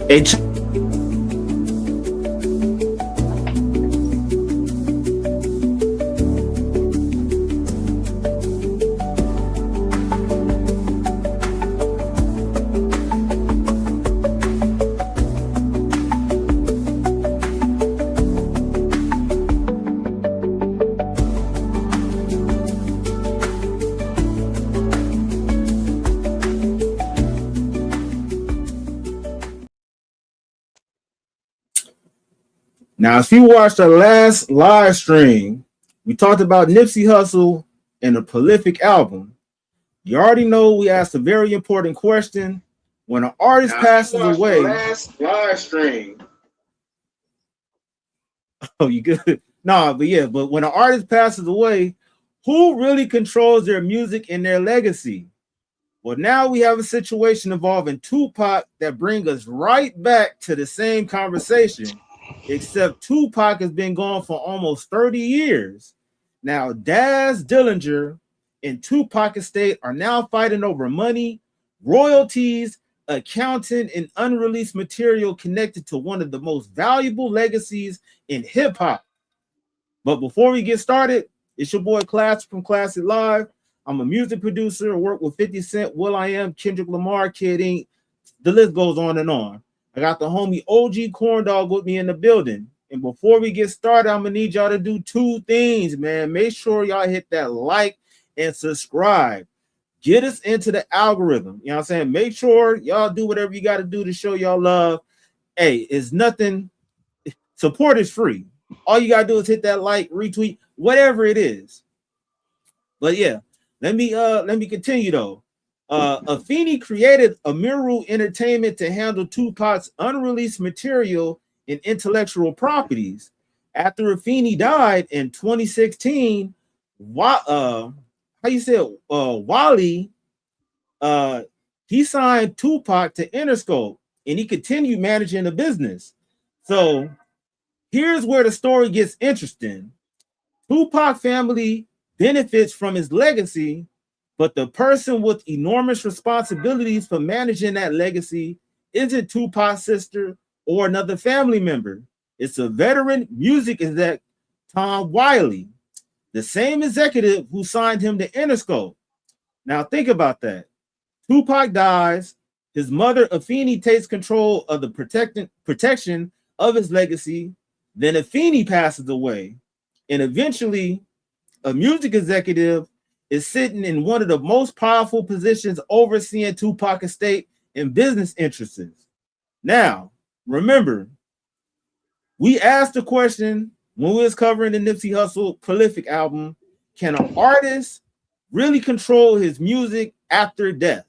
Hey, now, if you watched the last live stream, we talked about Nipsey Hussle and the prolific album. You already know we asked a very important question. When an artist passes away, last live stream. oh, you good? Nah, but when an artist passes away, who really controls their music and their legacy? Well, now we have a situation involving Tupac that brings us right back to the same conversation, except Tupac has been gone for almost 30 years. Now, Daz Dillinger and Tupac estate are now fighting over money, royalties, accounting, and unreleased material connected to one of the most valuable legacies in hip hop. But before we get started, it's your boy Klasic from Klasic Live. I'm a music producer. I work with 50 Cent, will.i.am, Kendrick Lamar, Kid Ink. The list goes on and on. I got the homie OG Corndog with me in the building. And before we get started, I'm going to need y'all to do two things, man. Make sure y'all hit that like and subscribe. Get us into the algorithm. You know what I'm saying? Make sure y'all do whatever you got to do to show y'all love. Hey, it's nothing. Support is free. All you got to do is hit that like, retweet, whatever it is. But yeah, let me continue though. Afeni created Amiru Entertainment to handle Tupac's unreleased material and intellectual properties. After Afeni died in 2016, Whalley, he signed Tupac to Interscope, and he continued managing the business. So here's where the story gets interesting. Tupac family benefits from his legacy, but the person with enormous responsibilities for managing that legacy isn't Tupac's sister or another family member. It's a veteran music exec, Tom Whalley, the same executive who signed him to Interscope. Now think about that. Tupac dies. His mother, Afeni, takes control of the protection of his legacy. Then Afeni passes away. And eventually, a music executive is sitting in one of the most powerful positions overseeing Tupac estate and business interests. Now, remember, we asked the question when we was covering the Nipsey Hussle prolific album, can an artist really control his music after death?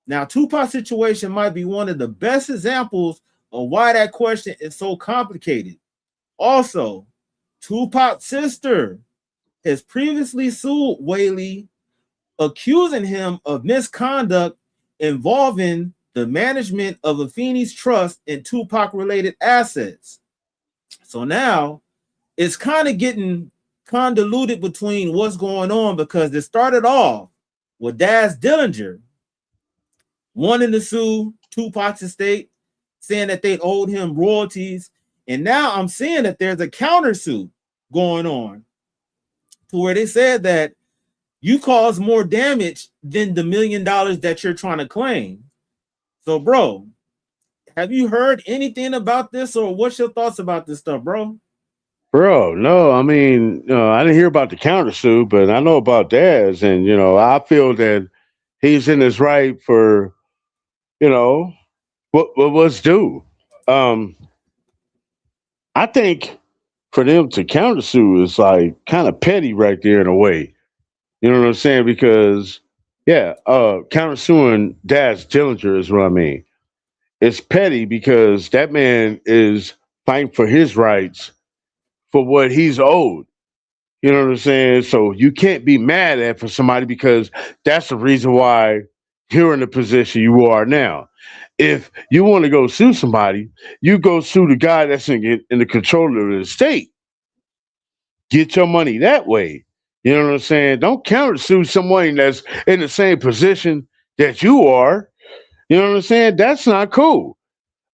Now, Tupac's situation might be one of the best examples of why that question is so complicated. Also, Tupac's sister has previously sued Whalley, accusing him of misconduct involving the management of Afeni's trust and Tupac-related assets. So now it's kind of getting convoluted between what's going on, because it started off with Daz Dillinger wanting to sue Tupac's estate, saying that they owed him royalties. And now I'm seeing that there's a countersuit going on to where they said that you caused more damage than the $1 million that you're trying to claim. So, bro, have you heard anything about this, or what's your thoughts about this stuff, bro? Bro, no, I mean, I didn't hear about the countersuit, but I know about Daz, and I feel that he's in his right for, what was due. Um, I think for them to countersue is like kind of petty right there in a way. You know what I'm saying? Because yeah, countersuing Daz Dillinger is what I mean. It's petty because that man is fighting for his rights for what he's owed. You know what I'm saying? So you can't be mad at for somebody because that's the reason why you're in the position you are now. If you want to go sue somebody, you go sue the guy that's in the control of the state. Get your money that way. You know what I'm saying? Don't countersue someone that's in the same position that you are. You know what I'm saying? That's not cool.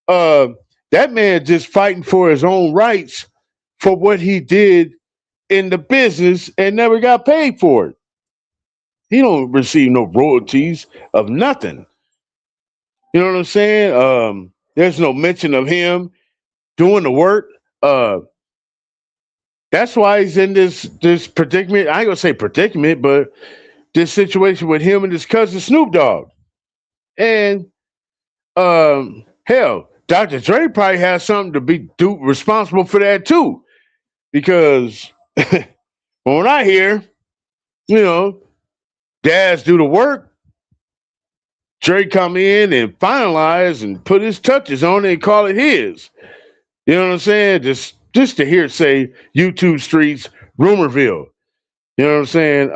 Uh, that man just fighting for his own rights for what he did in the business and never got paid for it. He don't receive no royalties of nothing. You know what I'm saying? There's no mention of him doing the work. Uh, that's why he's in this predicament. I ain't gonna say predicament, but this situation with him and his cousin Snoop Dogg. And hell, Dr. Dre probably has something to be responsible for that too. Because when I hear, you know, Daz do the work, Dre come in and finalize and put his touches on it and call it his. You know what I'm saying? Just to hear say YouTube streets, Rumorville. You know what I'm saying?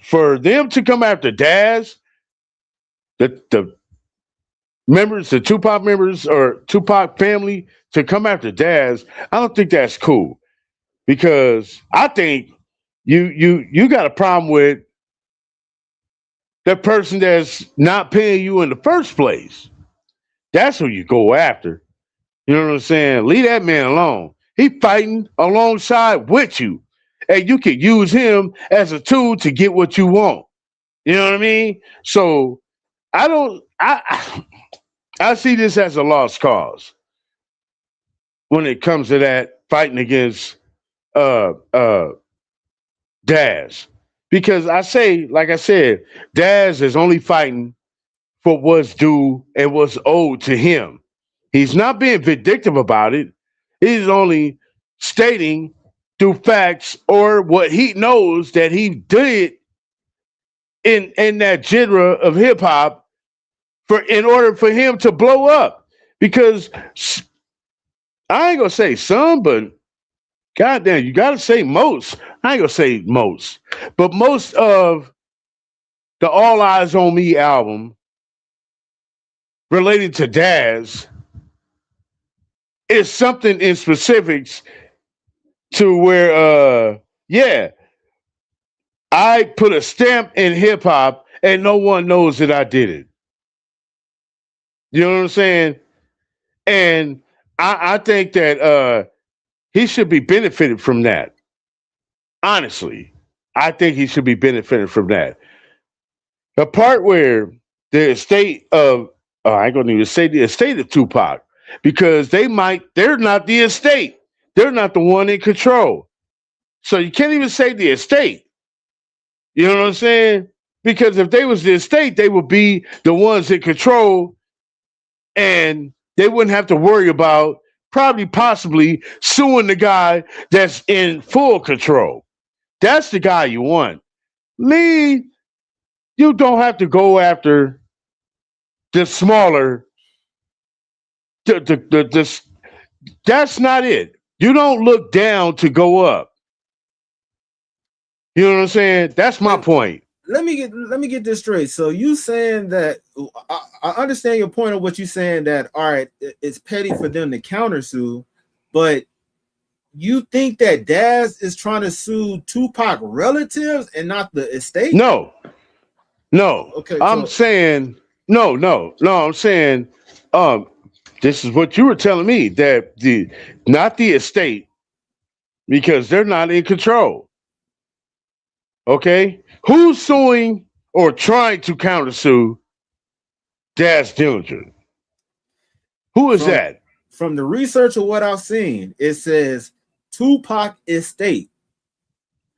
For them to come after Daz, the members, the Tupac members or Tupac family to come after Daz, I don't think that's cool. Because I think you got a problem with the person that's not paying you in the first place. That's who you go after. You know what I'm saying? Leave that man alone. He fighting alongside with you. And you can use him as a tool to get what you want. You know what I mean? So I don't I see this as a lost cause when it comes to that fighting against uh uh Daz. Because like I said, Daz is only fighting for what's due and what's owed to him. He's not being vindictive about it. He's only stating through facts or what he knows that he did in that genre of hip hop for in order for him to blow up. Because I ain't gonna say some, but goddamn, you gotta say most. I ain't gonna say most, but most of the All Eyes on Me album related to Daz is something in specifics to where yeah, I put a stamp in hip hop and no one knows that I did it. You know what I'm saying? And I think that he should be benefited from that. Honestly, I think he should be benefited from that. The part where the estate of I ain't gonna even say the estate of Tupac because they're not the estate. They're not the one in control. So you can't even say the estate. You know what I'm saying? Because if they was the estate, they would be the ones in control and they wouldn't have to worry about probably possibly suing the guy that's in full control. That's the guy you want. Lee, you don't have to go after the smaller the that's not it. You don't look down to go up. You know what I'm saying? That's my Let, point. let me get this straight. So you saying that I understand your point of what you saying that all right, it's petty for them to countersue, but you think that Daz is trying to sue Tupac relatives and not the estate? No, no. Okay, I'm so saying no. I'm saying um this is what you were telling me that the not the estate because they're not in control. Okay, who's suing or trying to countersue Daz Dillinger? Who is from that? from the research of what I've seen, it says Tupac estate.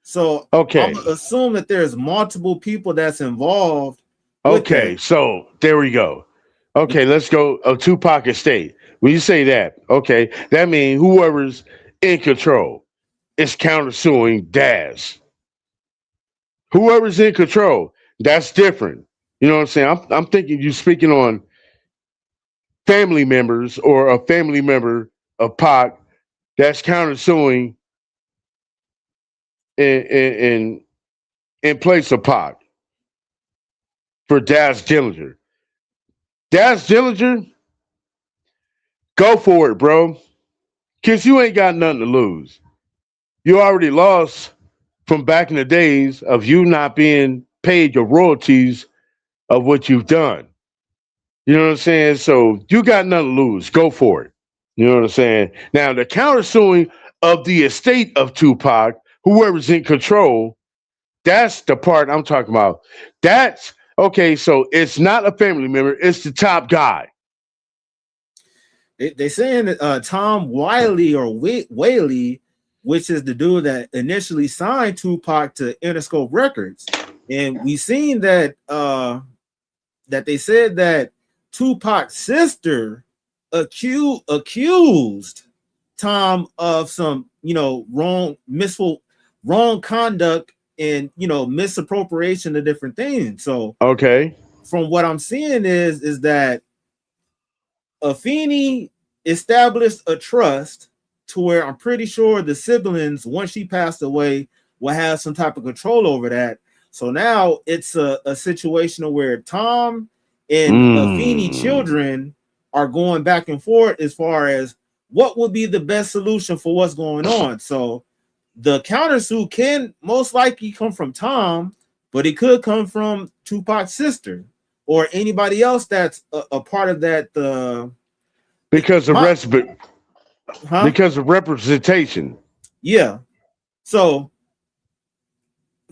So I'm Okay, gonna assume that there's multiple people that's involved with okay. that. So there we go. Okay, let's go. Tupac estate. When you say that, okay, that means whoever's in control is countersuing Daz. Whoever's in control, that's different. You know what I'm saying? I'm thinking you speaking on family members or a family member of Pac that's countersuing in in place of Pac for Daz Dillinger. Daz Dillinger, go for it, bro. Cause you ain't got nothing to lose. You already lost from back in the days of you not being paid your royalties of what you've done. You know what I'm saying? So you got nothing to lose. Go for it. You know what I'm saying? Now the countersuing of the estate of Tupac, whoever's in control, that's the part I'm talking about. That's okay. So it's not a family member; it's the top guy. They saying that Tom Whalley or Whaley, which is the dude that initially signed Tupac to Interscope Records, and we seen that that they said that Tupac's sister accused Tom of some, wrong conduct and misappropriation of different things. So Okay. from what I'm seeing is that Afeni established a trust to where I'm pretty sure the siblings, once she passed away, will have some type of control over that. So now it's a situation where Tom and Afeni children are going back and forth as far as what would be the best solution for what's going on. So the countersuit can most likely come from Tom, but it could come from Tupac's sister or anybody else that's a part of that. Because of representation. Yeah. So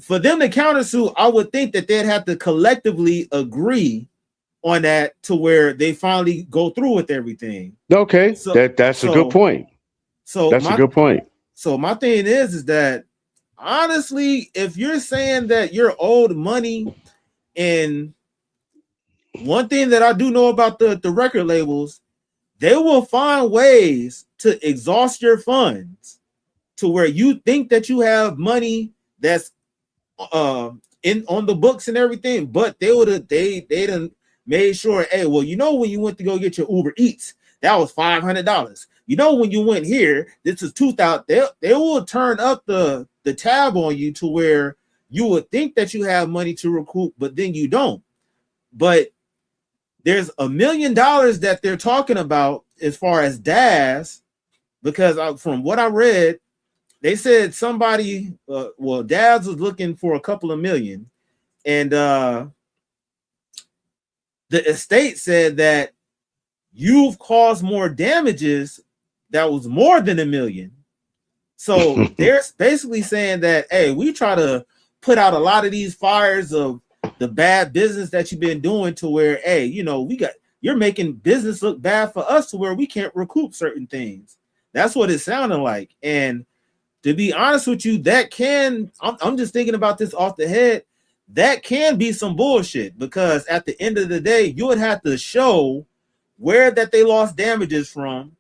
for them to countersue, I would think that they'd have to collectively agree on that to where they finally go through with everything. Okay, so, that's a good point. So that's a good point. So my thing is that honestly, if you're saying that you're owed money, and one thing that I do know about the record labels, they will find ways to exhaust your funds to where you think that you have money that's in on the books and everything, but they done made sure, hey, well, when you went to go get your Uber Eats, that was $500. When you went here, this is $2,000. They will turn up the tab on you to where you would think that you have money to recoup, but then you don't. But there's $1 million that they're talking about as far as Daz, because from what I read, they said somebody, Daz was looking for a couple of million, and the estate said that you've caused more damages that was more than $1 million. So they're basically saying that, hey, we try to put out a lot of these fires of the bad business that you've been doing to where, hey, you're making business look bad for us to where we can't recoup certain things. That's what it sounded like. And to be honest with you, I'm just thinking about this off the head, that can be some bullshit, because at the end of the day, you would have to show where that they lost damages from,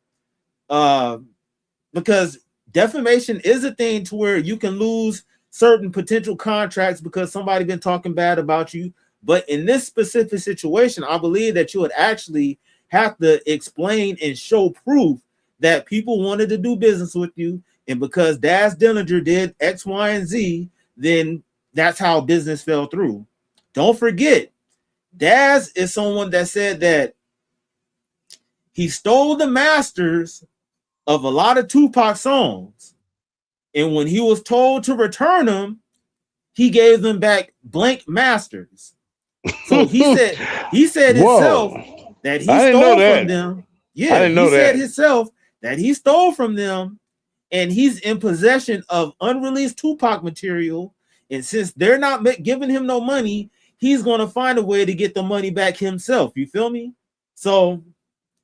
because defamation is a thing to where you can lose certain potential contracts because somebody been talking bad about you. But in this specific situation, I believe that you would actually have to explain and show proof that people wanted to do business with you, and because Daz Dillinger did X, Y, and Z, then that's how business fell through. Don't forget, Daz is someone that said that he stole the masters of a lot of Tupac songs, and when he was told to return them, he gave them back blank masters. So he said himself that he stole from them. Yeah, he said himself that he stole from them, and he's in possession of unreleased Tupac material. And since they're not giving him no money, he's going to find a way to get the money back himself. You feel me? So,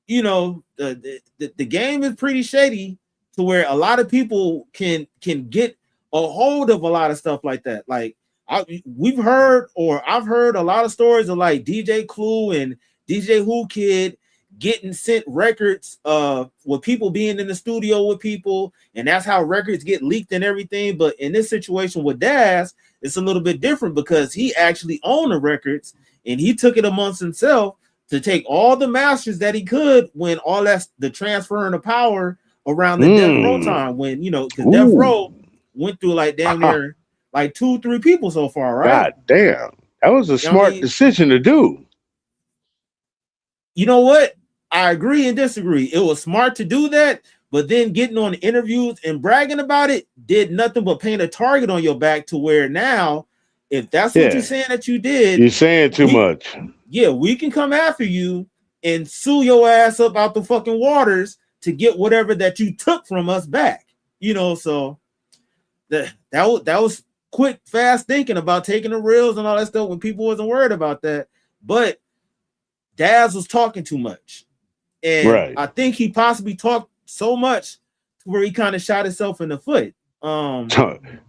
the game is pretty shady to where a lot of people can get a hold of a lot of stuff like that. Like I've heard a lot of stories of like DJ Clue and DJ Who Kid getting sent records with people being in the studio with people, and that's how records get leaked and everything. But in this situation with Daz, it's a little bit different because he actually owned the records, and he took it amongst himself to take all the masters that he could when all that's the transferring of power around the Death Row time, when because Death Row went through like damn near like 2-3 people so far, right? God damn, that was a smart decision to do. You know what? I agree and disagree. It was smart to do that, but then getting on interviews and bragging about it did nothing but paint a target on your back to where now, if that's what you're saying that you did, you're saying too much. Yeah, we can come after you and sue your ass up out the fucking waters to get whatever that you took from us back. So that was quick, fast thinking about taking the reels and all that stuff when people wasn't worried about that. But Daz was talking too much. And I think he possibly talked so much to where he kind of shot himself in the foot.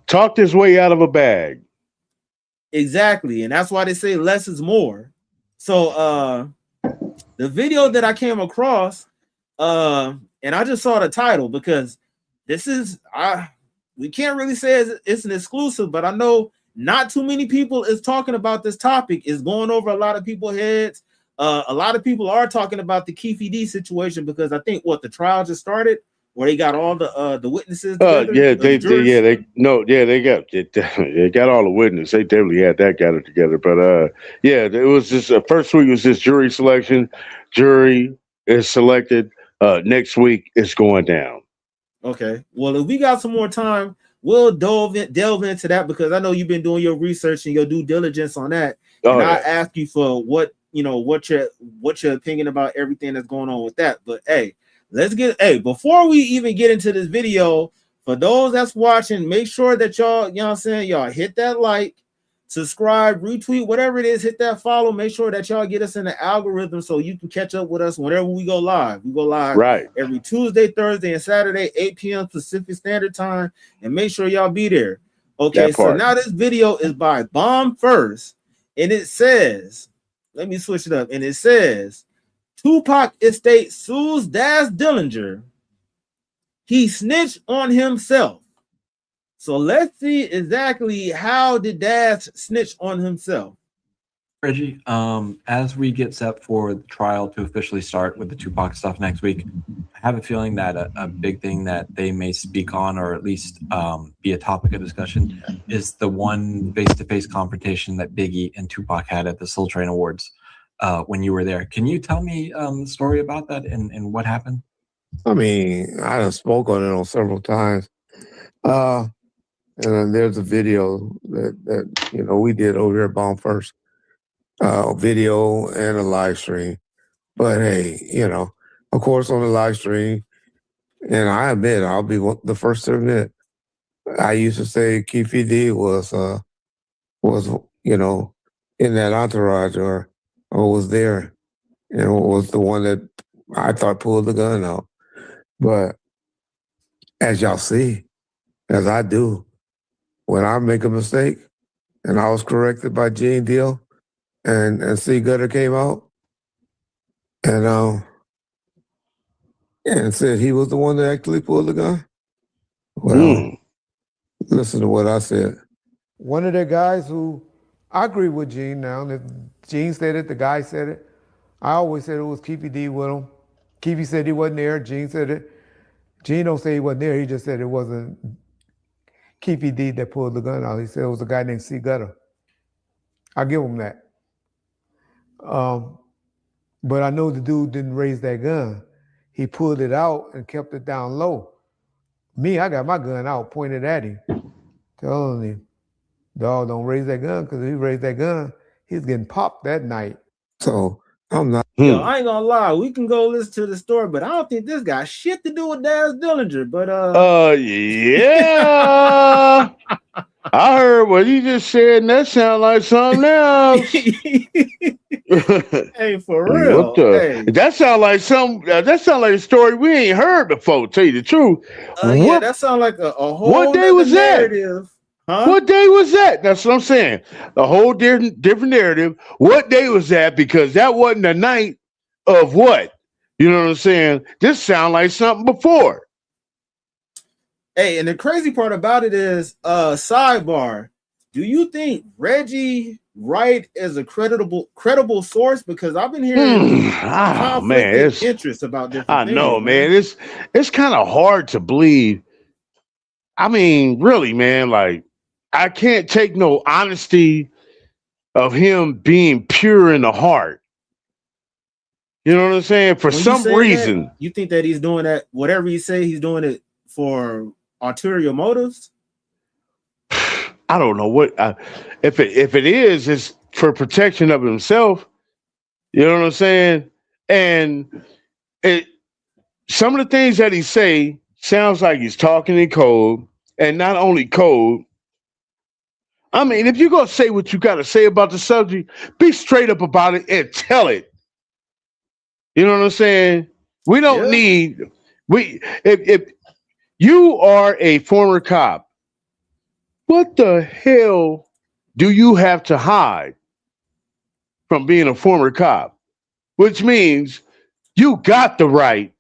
Talked his way out of a bag. Exactly. And that's why they say less is more. So the video that I came across, and I just saw the title because this is we can't really say it's an exclusive, but I know not too many people is talking about this topic. It's going over a lot of people's heads. A lot of people are talking about the Keefe D situation because I think the trial just started where they got all the witnesses together. They got all the witnesses. They definitely had that gathered together. But it was just first week was this jury selection. Jury is selected. Next week it's going down. Okay. Well, if we got some more time, we'll delve into that because I know you've been doing your research and your due diligence on that. And I ask you for what your opinion about everything that's going on with that. But before we even get into this video, for those that's watching, make sure that y'all, y'all hit that like, subscribe, retweet, whatever it is, hit that follow. Make sure that y'all get us in the algorithm so you can catch up with us whenever we go live. We go live every Tuesday, Thursday, and Saturday, 8 p.m. Pacific Standard Time, and make sure y'all be there. Okay, so now this video is by Bomb First, and it says, let me switch it up, and it says, Tupac estate sues Daz Dillinger. He snitched on himself. So let's see exactly how did Daz snitch on himself. Reggie, as we get set for the trial to officially start with the Tupac stuff next week, I have a feeling that a big thing that they may speak on, or at least be a topic of discussion, is the one face-to-face confrontation that Biggie and Tupac had at the Soul Train Awards when you were there. Can you tell me the story about that and what happened? I mean, I done spoke on it on several times. And then there's a video that we did over here at Bomb First, video and a live stream. But hey, of course on the live stream, and I admit, I'll be the first to admit, I used to say Keefe D was in that entourage or was there, and was the one that I thought pulled the gun out. But as y'all see, as I do, when I make a mistake and I was corrected by Gene Deal and C Gutter came out and said he was the one that actually pulled the gun. Well, listen to what I said. One of the guys who, I agree with Gene now. If Gene said it, the guy said it. I always said it was Keefe D with him. Keefe said he wasn't there. Gene said it. Gene don't say he wasn't there. He just said it wasn't Keefe D that pulled the gun out. He said it was a guy named C Gutter. I'll give him that. But I know the dude didn't raise that gun. He pulled it out and kept it down low. Me, I got my gun out, pointed at him, telling him, dog, don't raise that gun, because if he raised that gun, he's getting popped that night. So I'm not. Yo, I ain't gonna lie, we can go listen to the story, but I don't think this got shit to do with Daz Dillinger. But yeah. I heard what he just said, and that sounds like something else. Hey, for real. Hey. That sounds like a story we ain't heard before, to tell you the truth. Yeah, that sounds like a whole what day was narrative. Huh? What day was that? That's what I'm saying. A whole different narrative. What day was that? Because that wasn't the night of what? You know what I'm saying? This sounds like something before. Hey, and the crazy part about it is, sidebar, do you think Reggie Wright is a credible source? Because I've been hearing interest about different things. I know, man. It's kind of hard to believe. I mean, really, man, like, I can't take no honesty of him being pure in the heart. You know what I'm saying? For some reason. That, you think that he's doing that, whatever he say, he's doing it for ulterior motives? I don't know what. If it is, it's for protection of himself. You know what I'm saying? And some of the things that he say sounds like he's talking in code, and not only code. I mean, if you're gonna say what you gotta say about the subject, be straight up about it and tell it. You know what I'm saying? We don't Yeah. need if you are a former cop, what the hell do you have to hide from being a former cop? Which means you got the right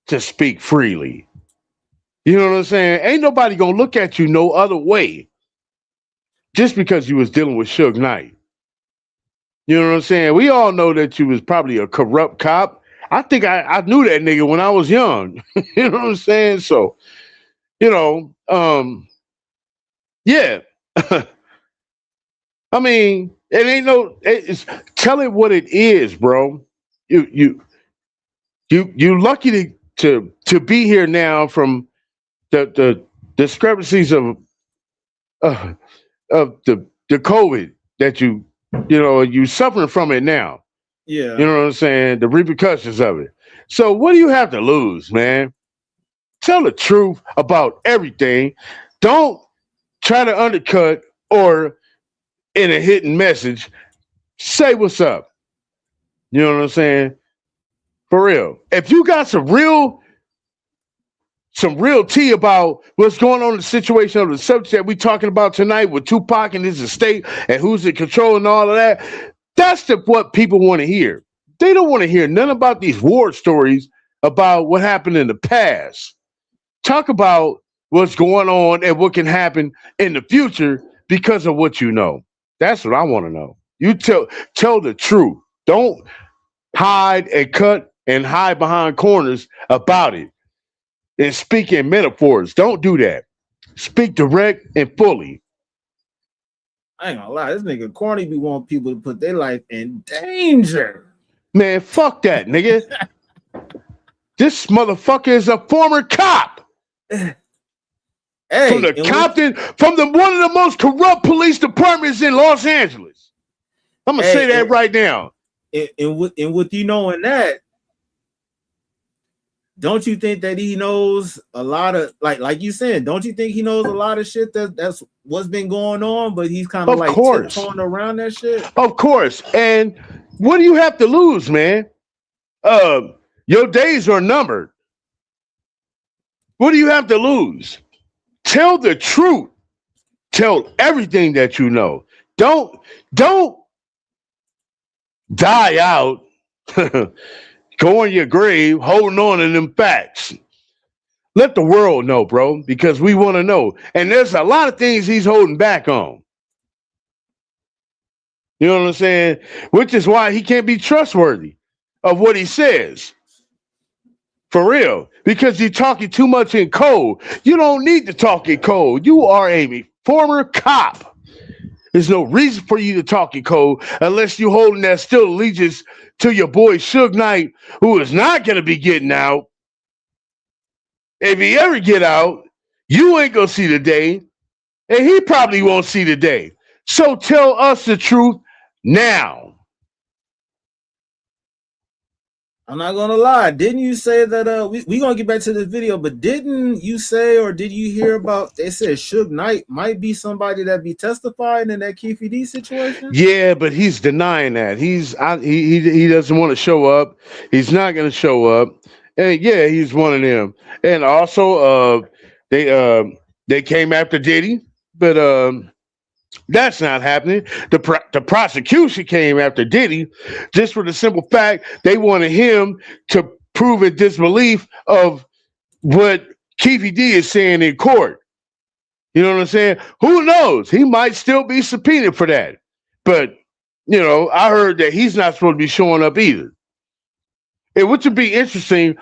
to speak freely. You know what I'm saying? Ain't nobody gonna look at you no other way just because you was dealing with Suge Knight. You know what I'm saying? We all know that you was probably a corrupt cop. I think I knew that nigga when I was young. You know what I'm saying? So, you know, yeah. I mean, it ain't no. It's tell it what it is, bro. You lucky to be here now from the discrepancies uh, of the COVID that you suffering from it now. Yeah. You know what I'm saying? The repercussions of it. So what do you have to lose, man? Tell the truth about everything. Don't try to undercut or in a hidden message, say what's up. You know what I'm saying? For real. If you got some real tea about what's going on in the situation of the subject that we talking about tonight with Tupac and his estate and who's in control and all of that, that's what people want to hear. They don't want to hear none about these war stories about what happened in the past. Talk about what's going on and what can happen in the future because of what you know. That's what I want to know. You tell the truth. Don't hide and cut and hide behind corners about it. And speak in metaphors. Don't do that. Speak direct and fully. I ain't gonna lie, this nigga corny be wanting people to put their life in danger. Man, fuck that, nigga. This motherfucker is a former cop. Hey, From the Compton, from one of the most corrupt police departments in Los Angeles. I'm gonna say that right now. And with you knowing that, don't you think that he knows a lot of like you said? Don't you think he knows a lot of shit that's what's been going on? But he's kind of like tiptoeing around that shit. Of course. And what do you have to lose, man? Your days are numbered. What do you have to lose? Tell the truth. Tell everything that you know. Don't die out. Go in your grave holding on to them facts. Let the world know, bro, because we want to know. And there's a lot of things he's holding back on. You know what I'm saying? Which is why he can't be trustworthy of what he says. For real. Because you're talking too much in code. You don't need to talk in code. You are a former cop. There's no reason for you to talk in code unless you're holding that still allegiance to your boy Suge Knight, who is not going to be getting out. If he ever get out, you ain't going to see the day, and he probably won't see the day. So tell us the truth now. I'm not gonna lie. Didn't you say that we gonna get back to this video, but didn't you say or did you hear about they said Suge Knight might be somebody that be testifying in that Keefe D situation? Yeah, but he's denying that. He doesn't want to show up. He's not gonna show up. And yeah, he's one of them. And also they came after Diddy, but that's not happening. The prosecution came after Diddy just for the simple fact they wanted him to prove a disbelief of what Keefe D is saying in court. You know what I'm saying? Who knows? He might still be subpoenaed for that. But, I heard that he's not supposed to be showing up either. It would be interesting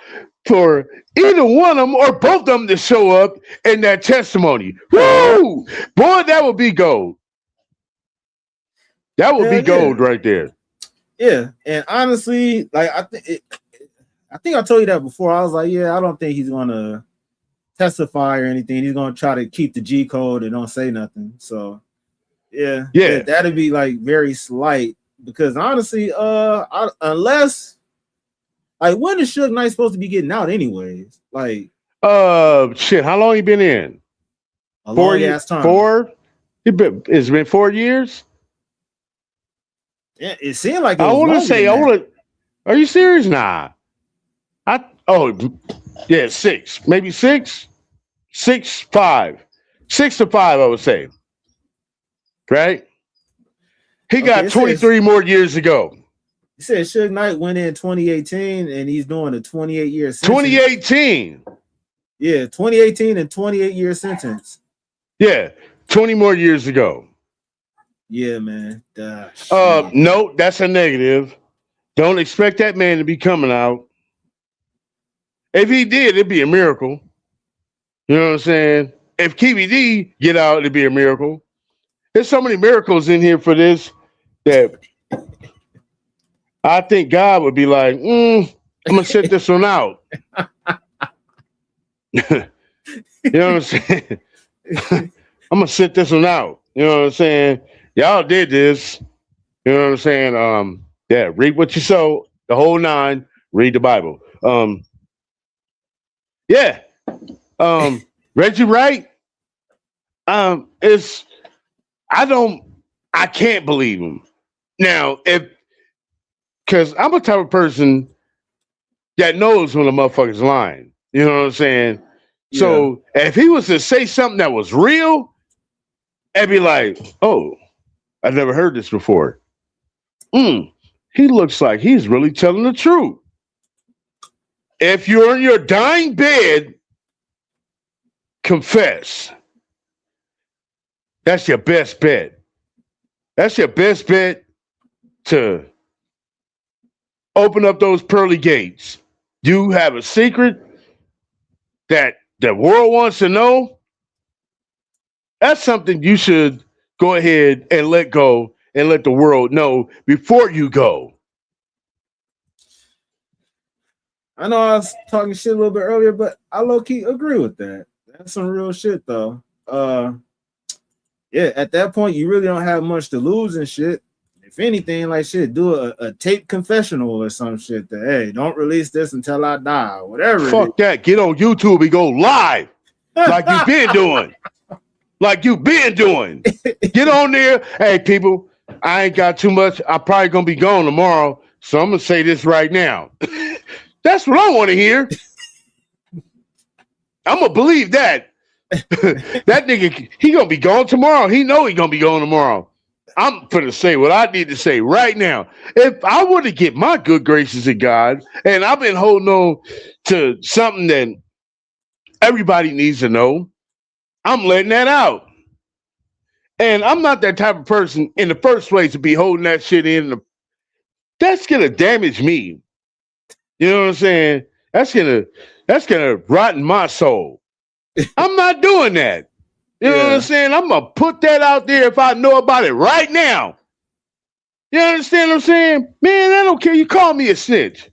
for either one of them or both of them to show up in that testimony. Woo! Boy, that would be gold. That would be gold right there. Yeah, and honestly, like I think I told you that before. I was like, yeah, I don't think he's gonna testify or anything. He's gonna try to keep the G code and don't say nothing. So, yeah, that'd be like very slight because honestly, unless Like, when is Suge Knight supposed to be getting out anyways? Like, shit, how long he been in? a long ass time. 4? It's been 4 years? Yeah, it seemed like it I was want to say, are you serious? Nah. 6. Maybe 6? 6, 5. 6 to 5, I would say. Right? He got 23 more years to go. He said Suge Knight went in 2018 and he's doing a 28-year sentence. 2018. Yeah, 2018 and 28-year sentence. Yeah, 20 more years to go. Yeah, man. No, that's a negative. Don't expect that man to be coming out. If he did, it'd be a miracle. You know what I'm saying? If KBD get out, it'd be a miracle. There's so many miracles in here for this that I think God would be like, I'm gonna sit this one out. You know what I'm saying? I'm gonna sit this one out. You know what I'm saying? Y'all did this. You know what I'm saying? Read what you sow, the whole 9, read the Bible. Reggie Wright. I can't believe him. Now, because I'm a type of person that knows when a motherfucker's lying. You know what I'm saying? Yeah. So if he was to say something that was real, I'd be like, oh, I've never heard this before. He looks like he's really telling the truth. If you're in your dying bed, confess. That's your best bet. That's your best bet to open up those pearly gates. You have a secret that the world wants to know. That's something you should go ahead and let go and let the world know before you go. I know I was talking shit a little bit earlier, but I low-key agree with that. That's some real shit, though. Yeah, at that point, you really don't have much to lose and shit. If anything, like shit, do a tape confessional or some shit that, hey, don't release this until I die, or whatever. Fuck that. Get on YouTube and go live like you've been doing. Like you've been doing. Get on there. Hey, people, I ain't got too much. I'm probably going to be gone tomorrow, so I'm going to say this right now. That's what I want to hear. I'm going to believe that. That nigga, he gonna be gone tomorrow. He know he gonna be gone tomorrow. I'm gonna say what I need to say right now. If I were to get my good graces of God, and I've been holding on to something that everybody needs to know, I'm letting that out. And I'm not that type of person in the first place to be holding that shit in. That's gonna damage me. You know what I'm saying? That's gonna rotten my soul. I'm not doing that. You know what I'm saying? I'm going to put that out there if I know about it right now. You understand what I'm saying? Man, I don't care. You call me a snitch.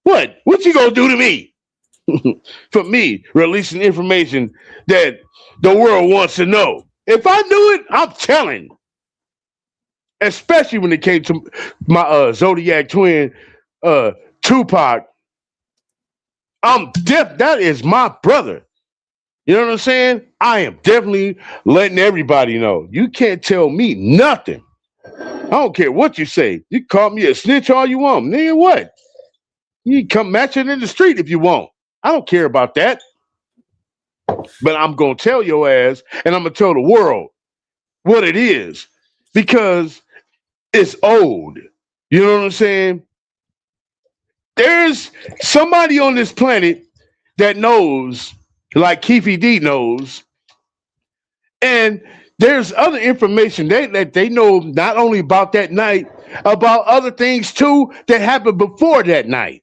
What? What you going to do to me? For me, releasing information that the world wants to know. If I knew it, I'm telling. Especially when it came to my Zodiac twin, Tupac. That is my brother. You know what I'm saying? I am definitely letting everybody know. You can't tell me nothing. I don't care what you say. You call me a snitch all you want. Nigga, what? You can come match it in the street if you want. I don't care about that. But I'm going to tell your ass, and I'm going to tell the world what it is. Because it's old. You know what I'm saying? There's somebody on this planet that knows, like Keefy D knows, and there's other information that they know not only about that night, about other things too that happened before that night.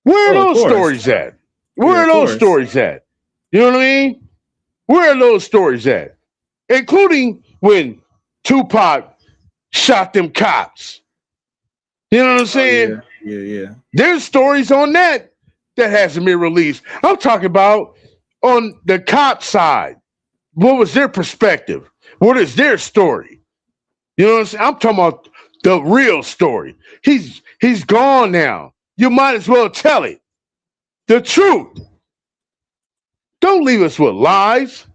Where are those stories at? Where are those stories at? You know what I mean? Where are those stories at? Including when Tupac shot them cops. You know what I'm saying? Yeah. There's stories on that hasn't been released. I'm talking about on the cop side. What was their perspective? What is their story? You know what I'm saying? I'm talking about the real story. He's gone now. you might as well tell it. The truth. Don't leave us with lies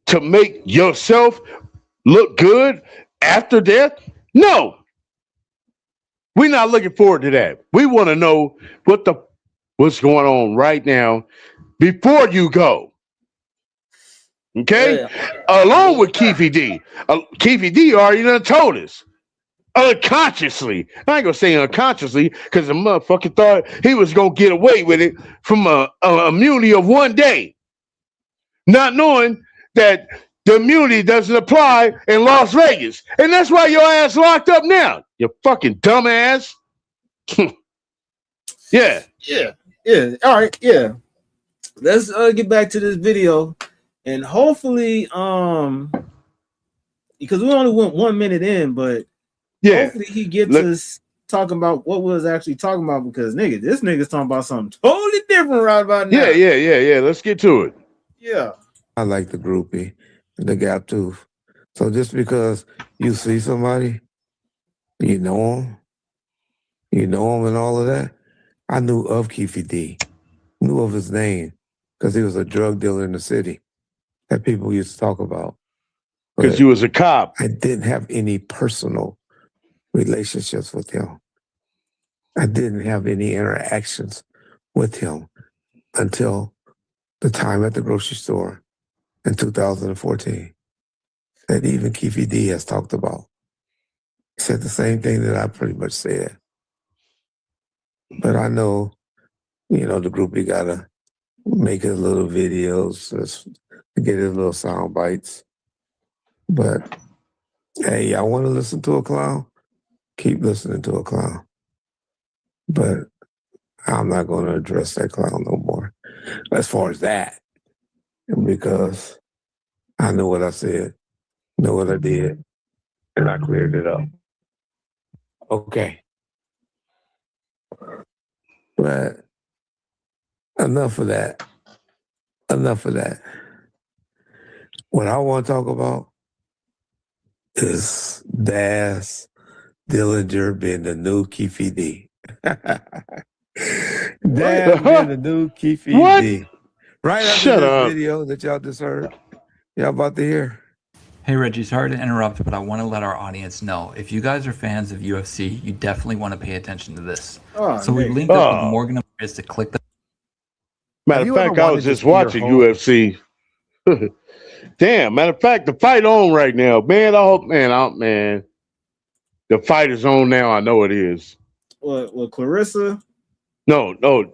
to make yourself look good after death. No, we're not looking forward to that. We want to know what's going on right now before you go. Okay? Along with Keefy D. Keefy D already done told us. Unconsciously. I ain't gonna say unconsciously, because the motherfucker thought he was gonna get away with it from a immunity of 1 day. Not knowing that the immunity doesn't apply in Las Vegas. And that's why your ass locked up now. You fucking dumbass. Yeah. Yeah. All right. Yeah. Let's get back to this video, and hopefully, because we only went 1 minute in, but hopefully he gets us talking about what we was actually talking about, because this nigga's talking about something totally different right about now. Yeah. Let's get to it. Yeah. I like the groupie, the gap tooth. So just because you see somebody, you know him and all of that. I knew of Keefy D, knew of his name, because he was a drug dealer in the city that people used to talk about. Because you was a cop. I didn't have any personal relationships with him. I didn't have any interactions with him until the time at the grocery store in 2014 that even Keefy D has talked about. He said the same thing that I pretty much said. But I know, the groupie got to make his little videos to get his little sound bites. But, hey, y'all want to listen to a clown? Keep listening to a clown. But I'm not going to address that clown no more as far as that. Because I know what I said, know what I did, and I cleared it up. Okay. But enough of that. What I want to talk about is Daz Dillinger being the new Keefy D. Daz being the new Keefy D. Right after this video that y'all just heard, y'all about to hear. Hey Reggie, sorry to interrupt, but I want to let our audience know, if you guys are fans of UFC, you definitely want to pay attention to this. We've linked up with Morgan is to click the. Matter of fact, I was just watching UFC. Damn, matter of fact, the fight on right now, man. Man. The fight is on now. I know it is. What Clarissa? No. I don't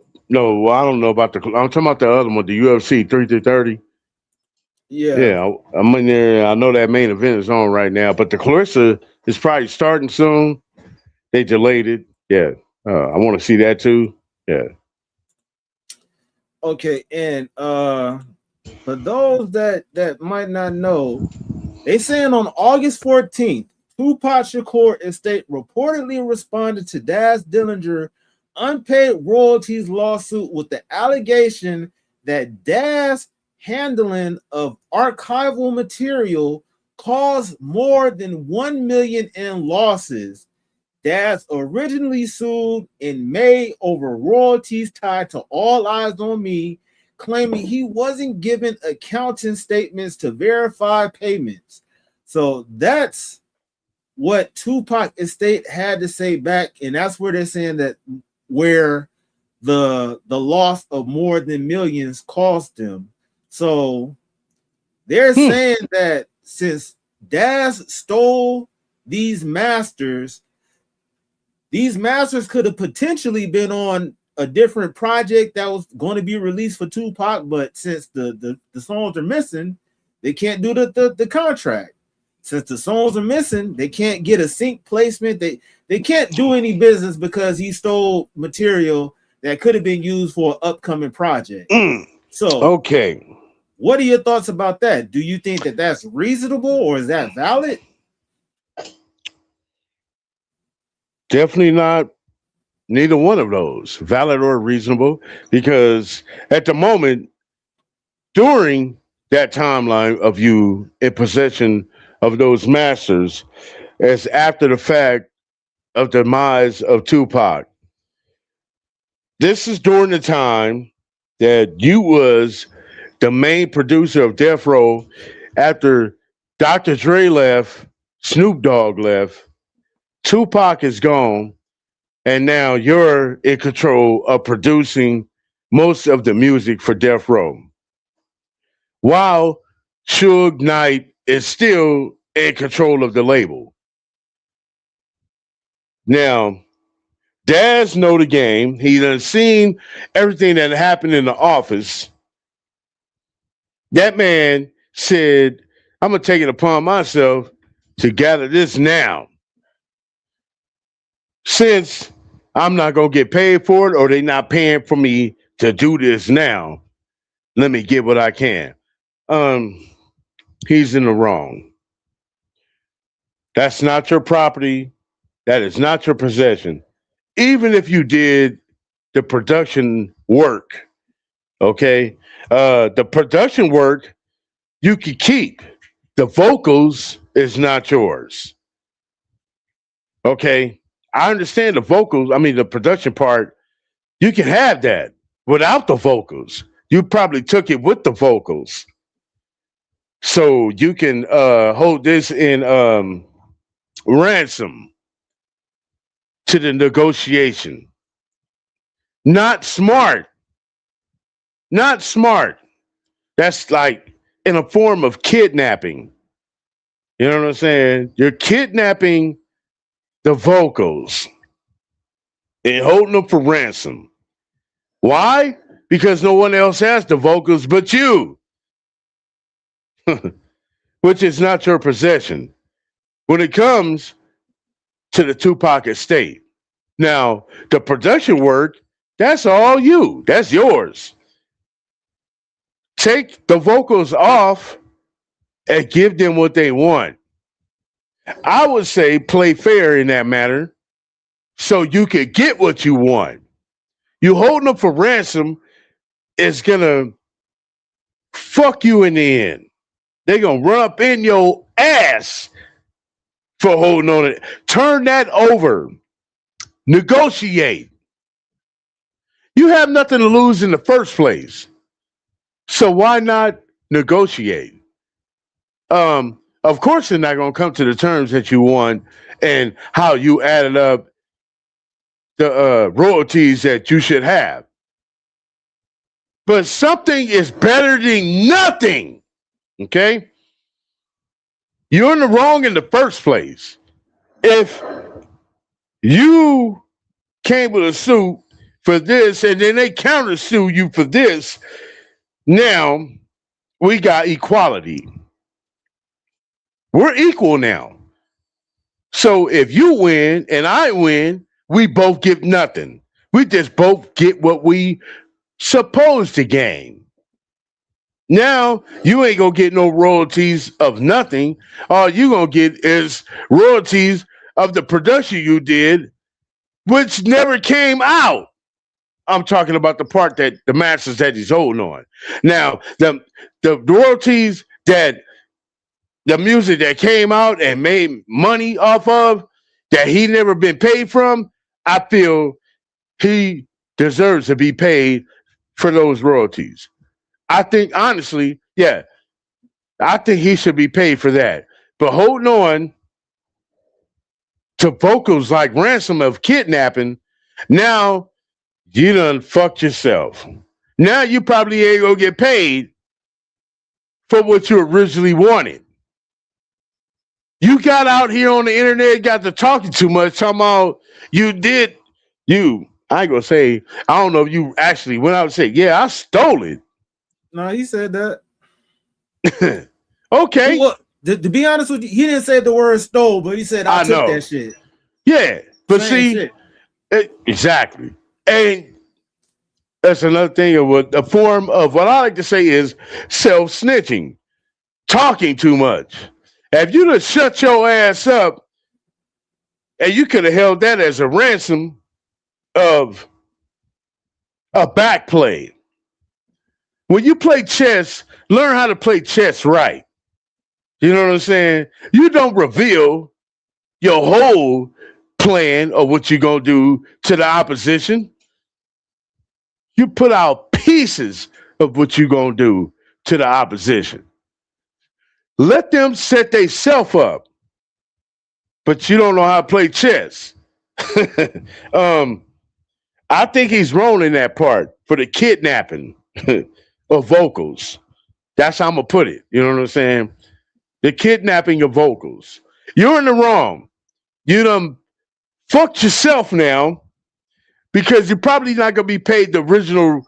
know about I'm talking about the other one, the UFC 330. Yeah, I'm in there. I know that main event is on right now, but the Clarissa is probably starting soon. They delayed it. Yeah, I want to see that too. Yeah. Okay, and for those that might not know, they saying on August 14th, Tupac Shakur estate reportedly responded to Daz Dillinger unpaid royalties lawsuit with the allegation that Daz handling of archival material caused more than $1 million in losses. Daz originally sued in May over royalties tied to All Eyes on Me, claiming he wasn't given accounting statements to verify payments. So that's what Tupac estate had to say back, and that's where they're saying that where the loss of more than millions cost them. So they're saying that since Daz stole these masters could have potentially been on a different project that was going to be released for Tupac, but since the songs are missing, they can't do the contract. Since the songs are missing, they can't get a sync placement. They can't do any business because he stole material that could have been used for an upcoming project. So, okay. What are your thoughts about that? Do you think that that's reasonable or is that valid? Definitely not neither one of those, valid or reasonable, because at the moment, during that timeline of you in possession of those masters, as after the fact of the demise of Tupac, This is during the time that you was the main producer of Death Row after Dr. Dre left, Snoop Dogg left, Tupac is gone, and now you're in control of producing most of the music for Death Row. While Suge Knight is still in control of the label. Now, Daz know the game. He done seen everything that happened in the office. That man said, I'm going to take it upon myself to gather this now. Since I'm not going to get paid for it or they not paying for me to do this now, let me get what I can. He's in the wrong. That's not your property. That is not your possession. Even if you did the production work, okay? The production work you can keep. The vocals is not yours. Okay? I understand the vocals, the production part, you can have that without the vocals. You probably took it with the vocals. So you can hold this in ransom to the negotiation. Not smart. Not smart. That's like in a form of kidnapping. You know what I'm saying? You're kidnapping the vocals and holding them for ransom. Why? Because no one else has the vocals but you, which is not your possession. When it comes to the Tupac estate, now the production work, that's all you. That's yours. Take the vocals off and give them what they want. I would say play fair in that matter so you can get what you want. You holding them for ransom is going to fuck you in the end. They're going to run up in your ass for holding on it. Turn that over. Negotiate. You have nothing to lose in the first place. So why not negotiate? Of course, they're not going to come to the terms that you want and how you added up the royalties that you should have. But something is better than nothing. Okay? You're in the wrong in the first place. If you came with a suit for this and then they countersue you for this, now we got equality. We're equal now. So if you win and I win, we both get nothing. We just both get what we supposed to gain. Now you ain't gonna get no royalties of nothing. All you gonna get is royalties of the production you did, which never came out. I'm talking about the part that the masters that he's holding on. Now the royalties that the music that came out and made money off of that he never been paid from, I feel he deserves to be paid for those royalties. I think honestly, yeah, I think he should be paid for that. But holding on to vocals like ransom of kidnapping, now you done fucked yourself. Now you probably ain't gonna get paid for what you originally wanted. You got out here on the internet, got to talking too much, talking about I ain't gonna say, I don't know if you actually went out and said, yeah, I stole it. No, he said that. Okay. Well, to be honest with you, he didn't say the word stole, but he said I took that shit. Yeah, but Same see, exactly. And that's another thing of what the form of what I like to say is self-snitching, talking too much. If you'd have shut your ass up and you could have held that as a ransom of a back play. When you play chess, learn how to play chess right. You know what I'm saying? You don't reveal your whole plan of what you're going to do to the opposition. You put out pieces of what you're going to do to the opposition. Let them set themselves up, but you don't know how to play chess. I think he's wrong in that part for the kidnapping of vocals. That's how I'm going to put it. You know what I'm saying? The kidnapping of vocals. You're in the wrong. You done fucked yourself now because you're probably not going to be paid the original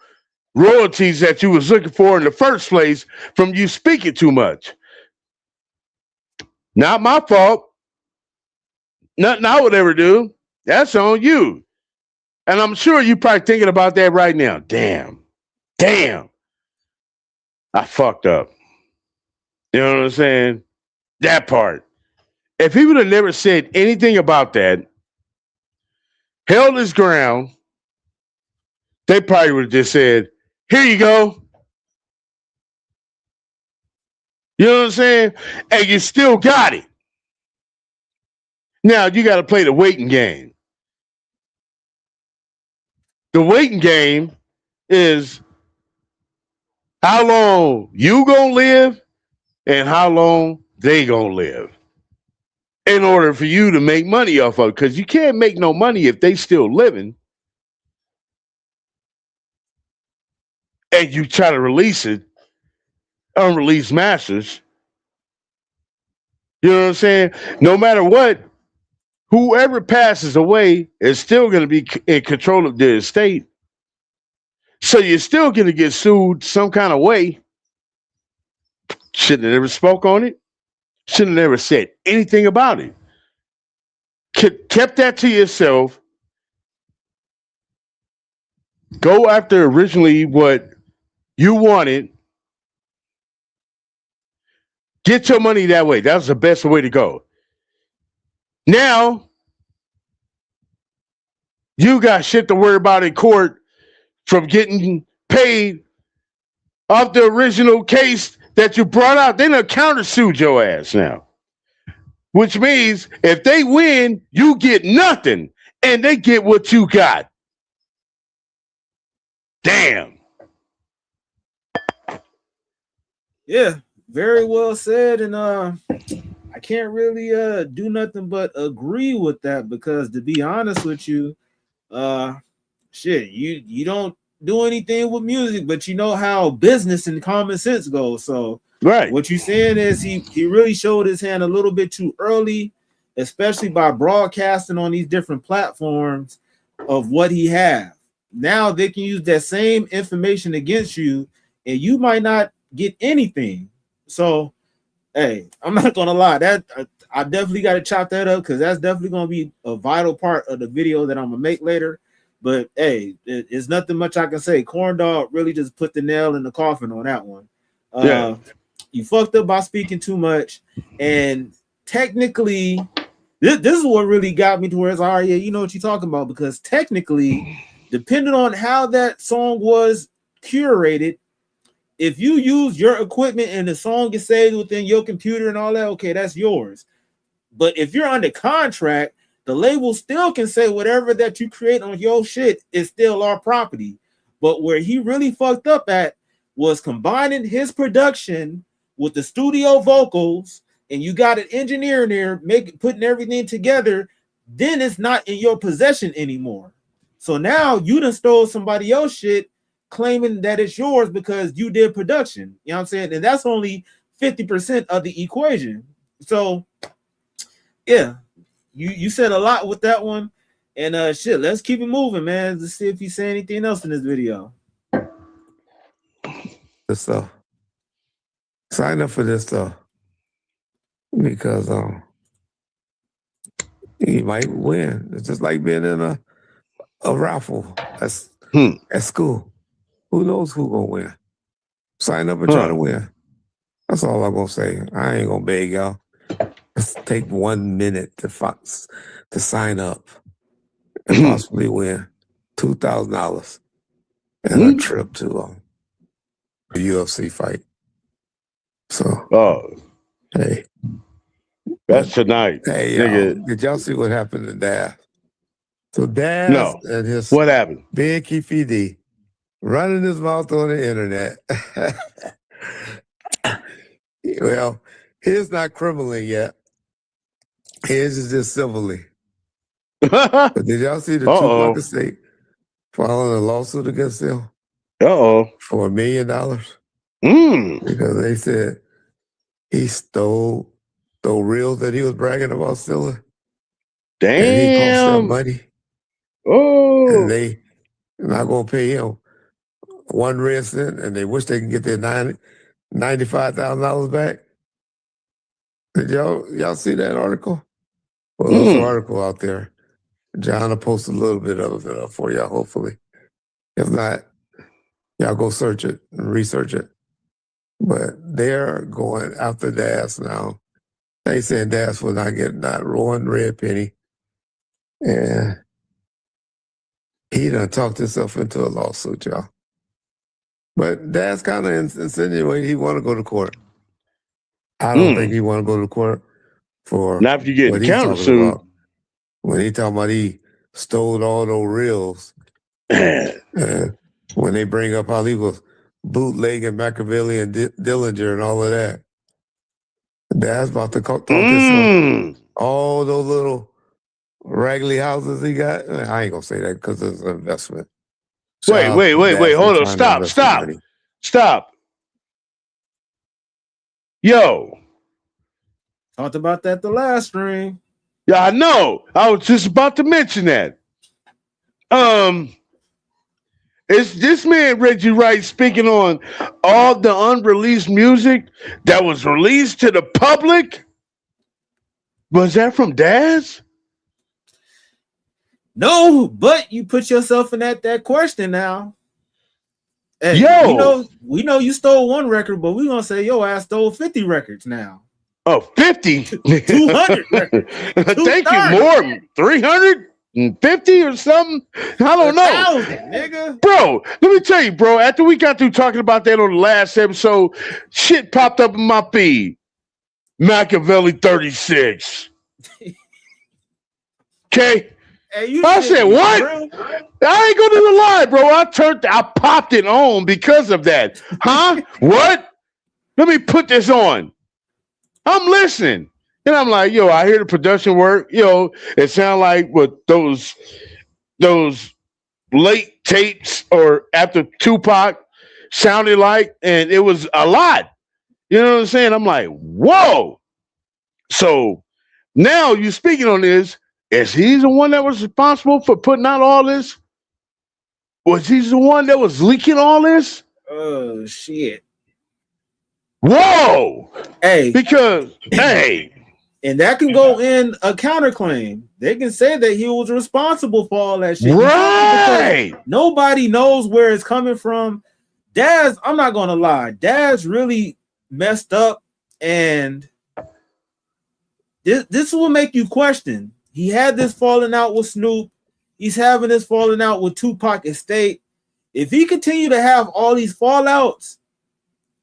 royalties that you was looking for in the first place from you speaking too much. Not my fault. Nothing I would ever do. That's on you. And I'm sure you're probably thinking about that right now. Damn. I fucked up. You know what I'm saying? That part. If he would have never said anything about that, held his ground, they probably would have just said, here you go. You know what I'm saying? And you still got it. Now you got to play the waiting game. The waiting game is how long you gonna live and how long they gonna live in order for you to make money off of it. Because you can't make no money if they still living and you try to release it, unreleased masters. You know what I'm saying? No matter what, whoever passes away is still going to be in control of the estate. So you're still going to get sued some kind of way. Shouldn't have never spoke on it. Shouldn't have never said anything about it. Kept that to yourself. Go after originally what you wanted. Get your money that way. That's the best way to go. Now, you got shit to worry about in court from getting paid off the original case that you brought out. They done countersued your ass now. Which means if they win, you get nothing. And they get what you got. Damn. Yeah, very well said. And I can't really do nothing but agree with that, because to be honest with you, shit, you don't do anything with music, but you know how business and common sense goes. So right, what you're saying is he really showed his hand a little bit too early, especially by broadcasting on these different platforms of what he have. Now they can use that same information against you, and you might not get anything. So, hey, I'm not gonna lie, that I definitely got to chop that up, because that's definitely gonna be a vital part of the video that I'm gonna make later. But hey, it's nothing much I can say. Corn Dog really just put the nail in the coffin on that one. Yeah. You fucked up by speaking too much, and technically, this is what really got me to where it's all right. Yeah, you know what you're talking about, because technically, depending on how that song was curated, if you use your equipment and the song is saved within your computer and all that, okay, that's yours. But if you're under contract, the label still can say whatever that you create on your shit is still our property. But where he really fucked up at was combining his production with the studio vocals, and you got an engineer in there putting everything together, then it's not in your possession anymore. So now you done stole somebody else's shit, claiming that it's yours because you did production. You know what I'm saying? And that's only 50% of the equation. So yeah, you said a lot with that one. And shit, let's keep it moving, man. Let's see if you say anything else in this video. This stuff. Sign up for this stuff. Because you might win. It's just like being in a raffle at school. Who knows who's gonna win? Sign up and try to win. That's all I'm gonna say. I ain't gonna beg y'all. Let's take 1 minute to sign up and possibly win $2,000 and a trip to a UFC fight. So, hey, that's tonight. Hey, nigga. Did y'all see what happened to Daz? So Daz and his what happened? Big Keefy D running his mouth on the internet. Well, his not criminally yet. His is just civilly. But did y'all see the Tupac estate filing a lawsuit against him? For $1 million? Because they said he stole reels that he was bragging about stealing. Damn. And he cost them money. And they not going to pay him 1 red cent, and they wish they can get their $95,000 back. Did y'all see that article? Well, there's an article out there. John will post a little bit of it up for y'all, hopefully. If not, y'all go search it and research it. But they're going after Daz now. They saying Daz will not get not one red penny. And he done talked himself into a lawsuit, y'all. But Daz kind of insinuated he want to go to court. I don't think he want to go to court for not if you get countersued. When he talking about he stole all those reels. And when they bring up how he was bootlegging Machiavelli and Dillinger and all of that. Daz about to talk himself. All those little raggedy houses he got. I ain't going to say that because it's an investment. Wait, hold on. Stop. Yo. Talked about that the last stream. Yeah, I know. I was just about to mention that. Is this man Reggie Wright speaking on all the unreleased music that was released to the public? Was that from Daz? No, but you put yourself in that question now. Hey, we know you stole 1 record, but we're gonna say your ass stole 50 records now. Oh, 50? 200 records. Thank you, more. 350 or something? I don't know. 1,000, nigga. Bro, let me tell you, bro, after we got through talking about that on the last episode, shit popped up in my feed. Machiavelli 36. Okay? Hey, I said, what? Real? I ain't gonna lie, bro. I popped it on because of that. Huh? What? Let me put this on. I'm listening. And I'm like, yo, I hear the production work. Yo, it sound like what those late tapes or after Tupac sounded like, and it was a lot. You know what I'm saying? I'm like, whoa. So now you speaking on this. Is he the one that was responsible for putting out all this? Was he the one that was leaking all this? Oh, shit. Whoa. Hey. Because, hey. And that can go in a counterclaim. They can say that he was responsible for all that shit. Right. Nobody knows where it's coming from. Daz, I'm not going to lie. Daz really messed up. And this will make you question. He had this falling out with Snoop. He's having this falling out with Tupac estate. If he continue to have all these fallouts,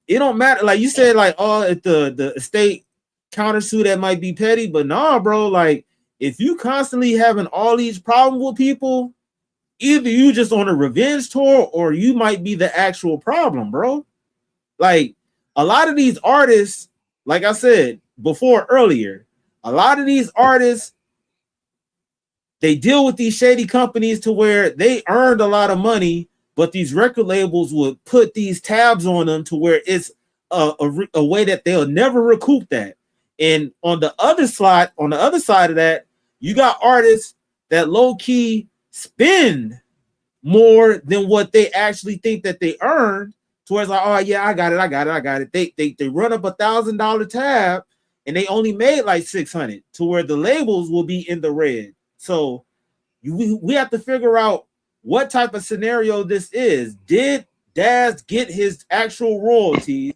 it don't matter. Like you said, like, oh, at the estate countersuit that might be petty, but nah, bro. Like, if you constantly having all these problems with people, either you just on a revenge tour or you might be the actual problem, bro. Like, a lot of these artists, like I said before earlier, a lot of these artists, they deal with these shady companies to where they earned a lot of money, but these record labels would put these tabs on them to where it's a way that they'll never recoup that. And on the other side of that, you got artists that low key spend more than what they actually think that they earned. To where it's like, oh yeah, I got it. They run up $1,000 tab and they only made like 600, to where the labels will be in the red. So we have to figure out what type of scenario this is. Did Daz get his actual royalties,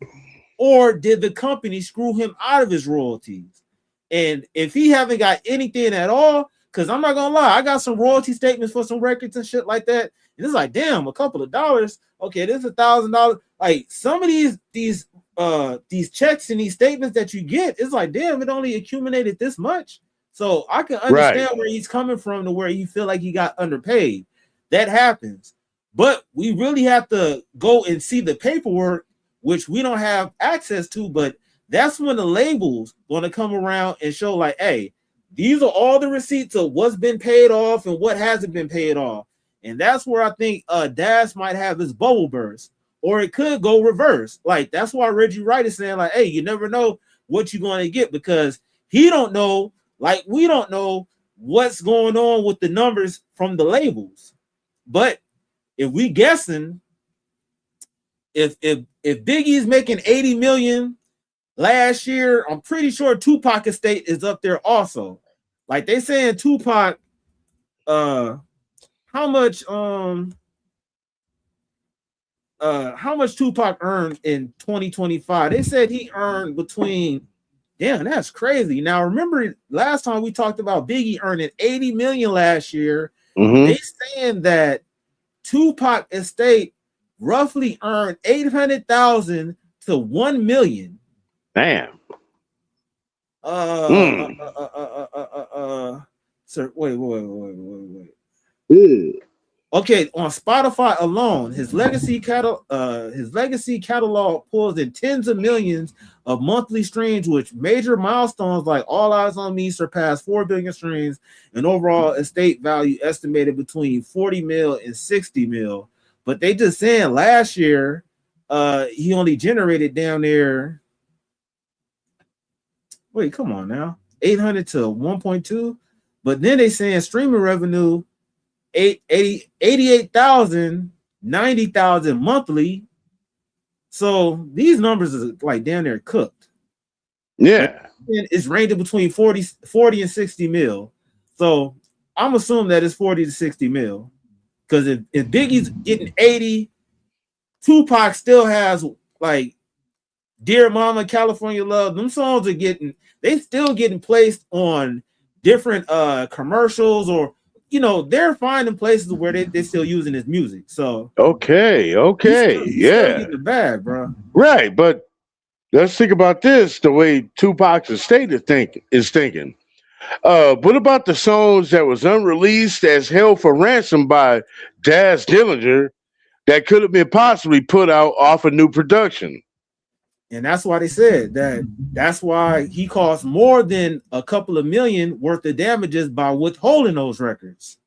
or did the company screw him out of his royalties? And if he haven't got anything at all, because I'm not gonna lie, I got some royalty statements for some records and shit like that. And it's like, damn, a couple of dollars. Okay, this is $1,000. Like some of these checks and these statements that you get, it's like, damn, it only accumulated this much. So I can understand where he's coming from, to where you feel like he got underpaid. That happens. But we really have to go and see the paperwork, which we don't have access to. But that's when the labels going to come around and show like, hey, these are all the receipts of what's been paid off and what hasn't been paid off. And that's where I think Daz might have his bubble burst, or it could go reverse. Like that's why Reggie Wright is saying like, hey, you never know what you're going to get, because he don't know, like we don't know what's going on with the numbers from the labels. But if we guessing, if Biggie's making 80 million last year, I'm pretty sure Tupac estate is up there also. Like they saying Tupac, how much Tupac earned in 2025? They said he earned between, damn, that's crazy. Now remember last time we talked about Biggie earning 80 million last year. They saying that Tupac estate roughly earned 800,000 to 1 million. Damn. Sir, wait. Okay, on Spotify alone, his legacy catalog pulls in tens of millions of monthly streams, which major milestones like All Eyes on Me surpassed 4 billion streams, and overall estate value estimated between 40 mil and 60 mil. But they just saying last year, he only generated down there. Wait, come on now, 800 to 1.2. But then they saying streaming revenue 88,000, 90,000 monthly. So these numbers are like down there cooked. Yeah. And it's ranging between 40 and 60 mil. So I'm assuming that it's 40 to 60 mil. Because if Biggie's getting 80, Tupac still has like Dear Mama, California Love. Them songs are still getting placed on different commercials, or they're finding places where they're still using his music. So okay, he's still getting the bag, bro. Right, but let's think about this: the way Tupac's estate is thinking. What about the songs that was unreleased as held for ransom by Daz Dillinger that could have been possibly put out off a new production? And that's why they said that's why he cost more than a couple of million worth of damages by withholding those records.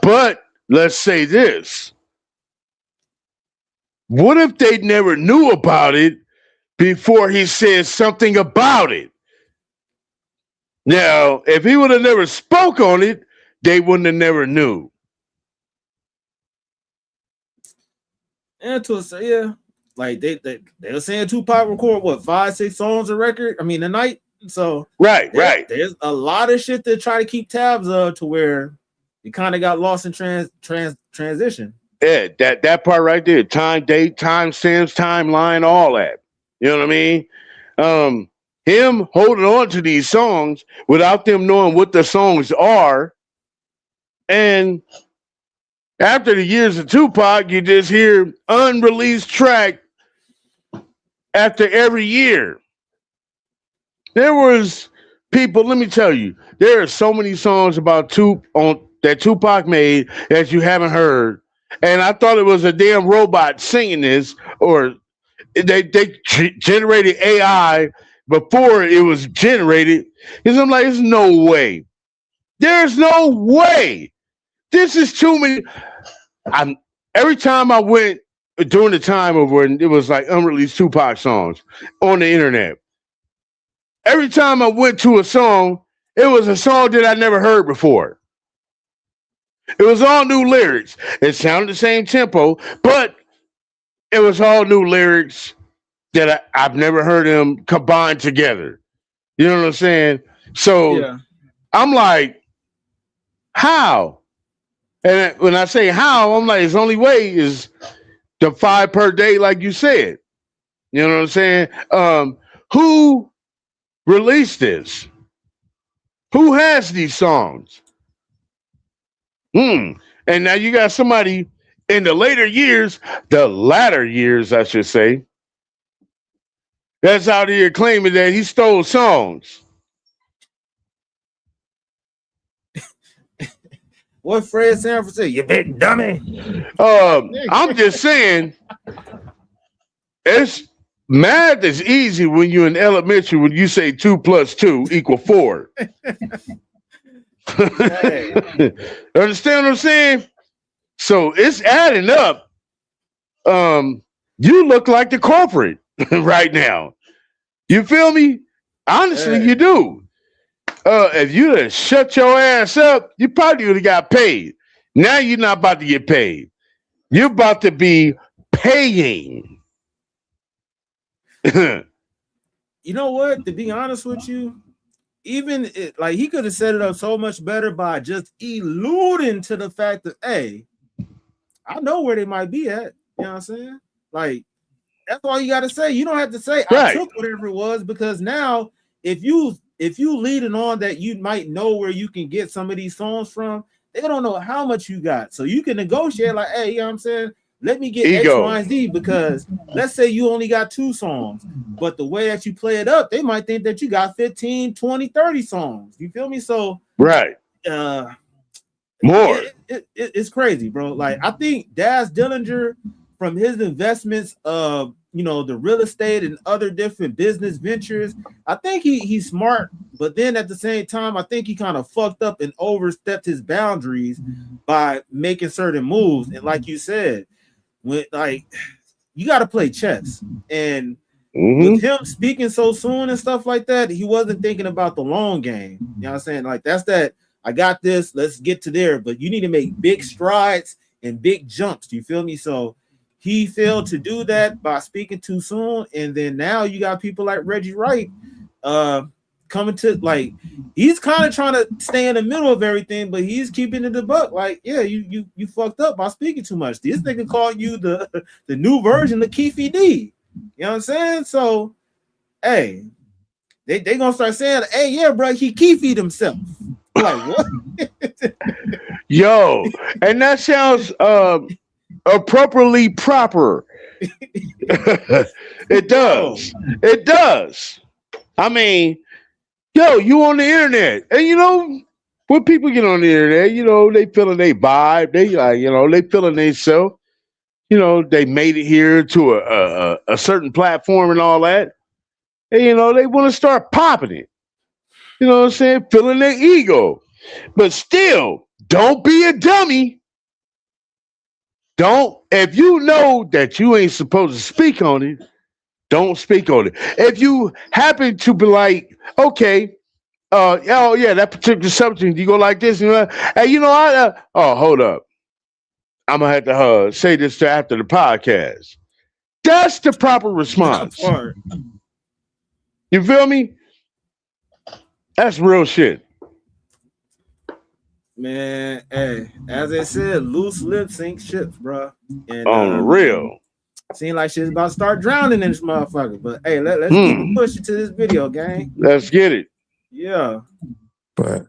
But let's say this. What if they never knew about it before he said something about it? Now, if he would have never spoke on it, they wouldn't have never knew. And like they were saying Tupac record what 5-6 songs a record. I mean a night. So right. There's a lot of shit to try to keep tabs of, to where you kind of got lost in transition. Yeah, that part right there. Time, date, time stamps, timeline, all that. You know what I mean? Him holding on to these songs without them knowing what the songs are. And after the years of Tupac, you just hear unreleased track after every year. There was people, let me tell you, there are so many songs about that Tupac made that you haven't heard. And I thought it was a damn robot singing this, or they generated AI before it was generated. Because I'm like, there's no way. There's no way. This is too many. Every time I went during the time of when it was like unreleased Tupac songs on the internet, every time I went to a song, it was a song that I never heard before. It was all new lyrics. It sounded the same tempo, but it was all new lyrics that I've never heard them combined together. You know what I'm saying? So yeah. I'm like, how? And when I say how, I'm like, his only way is the 5 per day, like you said. You know what I'm saying? Who released this? Who has these songs? And now you got somebody in the latter years, I should say, that's out here claiming that he stole songs. What Fred Sanford said, you big dummy. I'm just saying, it's math is easy when you're in elementary when you say 2 + 2 = 4. Understand what I'm saying? So it's adding up. You look like the corporate right now. You feel me? Honestly, you do. If you had shut your ass up, you probably would have got paid. Now you're not about to get paid. You're about to be paying. You know what? To be honest with you, even like he could have set it up so much better by just alluding to the fact that, hey, I know where they might be at. You know what I'm saying? Like, that's all you got to say. You don't have to say I took whatever it was, because now if you leading on that you might know where you can get some of these songs from, they don't know how much you got. So you can negotiate like, hey, you know what I'm saying? Let me get X, Y, and Z, because let's say you only got 2 songs, but the way that you play it up, they might think that you got 15, 20, 30 songs. You feel me? So more. It's crazy, bro. Like, I think Daz Dillinger, from his investments of, you know, the real estate and other different business ventures, I think he's smart, but then at the same time, I think he kind of fucked up and overstepped his boundaries by making certain moves. And like you said, when like you got to play chess, and with him speaking so soon and stuff like that, he wasn't thinking about the long game. You know what I'm saying? Like, that's that. I got this. Let's get to there, but you need to make big strides and big jumps. Do you feel me? So he failed to do that by speaking too soon, and then now you got people like Reggie Wright coming to, like, he's kind of trying to stay in the middle of everything, but he's keeping it a buck. Like, yeah, you fucked up by speaking too much. This nigga called you the new version of Keefy D. You know what I'm saying? So, hey, they gonna start saying, hey, yeah, bro, he Keefy'd himself. Like, what? Yo, and that sounds appropriately proper. It does. It does. I mean, yo, you on the internet, and you know when people get on the internet, you know, they feeling they vibe, they you know, they feeling they self. You know, they made it here to a certain platform and all that, and you know they want to start popping it. You know what I'm saying? Feeling their ego, but still, don't be a dummy. Don't, if you know that you ain't supposed to speak on it, don't speak on it. If you happen to be like, okay, oh yeah, that particular subject, you go like this, you know, hey, you know, hold up, I'm gonna have to say this to after the podcast. That's the proper response. You feel me? That's real shit. Man, hey, as they said, loose lips sink ships, bro. And on the real. Seems like shit's about to start drowning in this motherfucker. But hey, let's keep it pushing to this video, gang. Let's get it. Yeah. But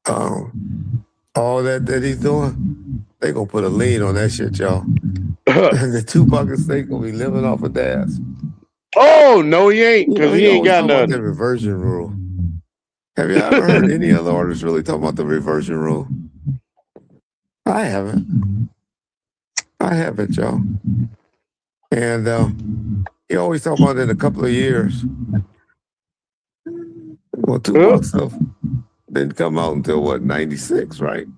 all that he's doing, they gonna put a lien on that shit, y'all. The Tupac estate gonna be living off of Daz. Oh no, he ain't, because he ain't got nothing. The reversion rule. Have you ever heard any other artists really talk about the reversion rule? I haven't. Y'all. And he always talk about it in a couple of years. Well, Tupac stuff didn't come out until what, 96, right?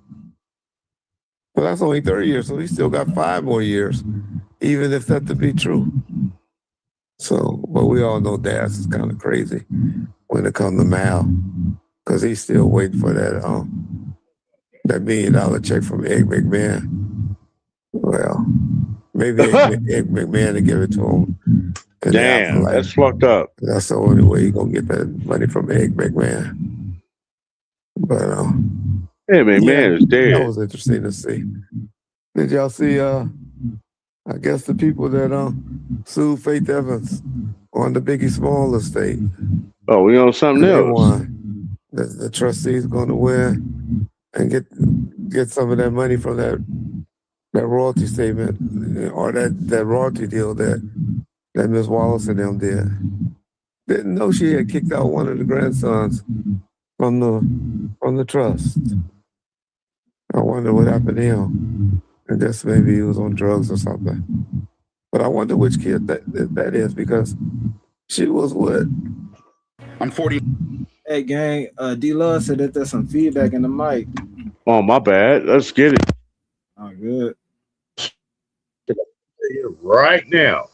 Well, that's only 30 years, so he still got 5 more years, even if that to be true. So, but we all know Daz is kind of crazy when it comes to Mal, because he's still waiting for that $1 million check from Egg McMahon. Well, maybe Egg McMahon to give it to him. Damn, that's fucked up. That's the only way he's gonna get that money from Egg McMahon. But hey, McMahon is dead. That was interesting to see. Did y'all see? I guess the people that sued Faith Evans on the Biggie Small estate. Oh, we on something else. Won. The trustees going to win and get some of that money from that royalty statement or that royalty deal that Miss Wallace and them did. Didn't know she had kicked out one of the grandsons from the trust. I wonder what happened to him. I guess maybe he was on drugs or something. But I wonder which kid that is, because she was what? I'm 40. Hey, gang, D-Love said that there's some feedback in the mic. Oh, my bad. Let's get it Oh, good. right now.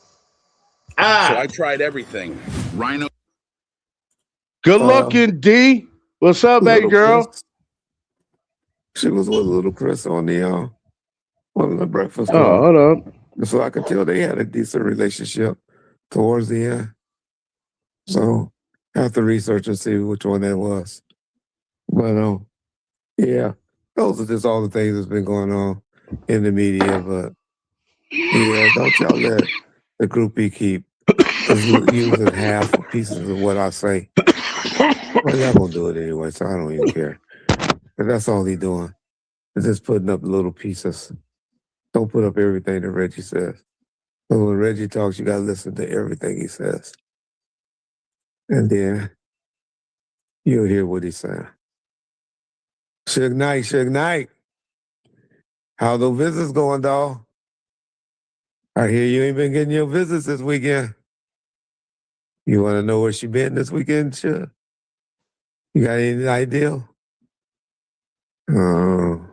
So I tried everything. Rhino. Good looking, D. What's up, baby girl? Chris. She was with Little Chris on the Breakfast Club. Oh, hold up. So I could tell they had a decent relationship towards the end. So I have to research and see which one that was. But yeah, those are just all the things that's been going on in the media. But yeah, don't y'all let the groupie keep using half or pieces of what I say. Well, y'all gonna do it anyway, so I don't even care. But that's all he doing. Is just putting up little pieces. Don't put up everything that Reggie says. So when Reggie talks, you gotta listen to everything he says. And then you'll hear what he's saying. Suge Knight. How those visits going, dawg? I hear you ain't been getting your visits this weekend. You want to know where she been this weekend, Suge? You got any idea? Oh,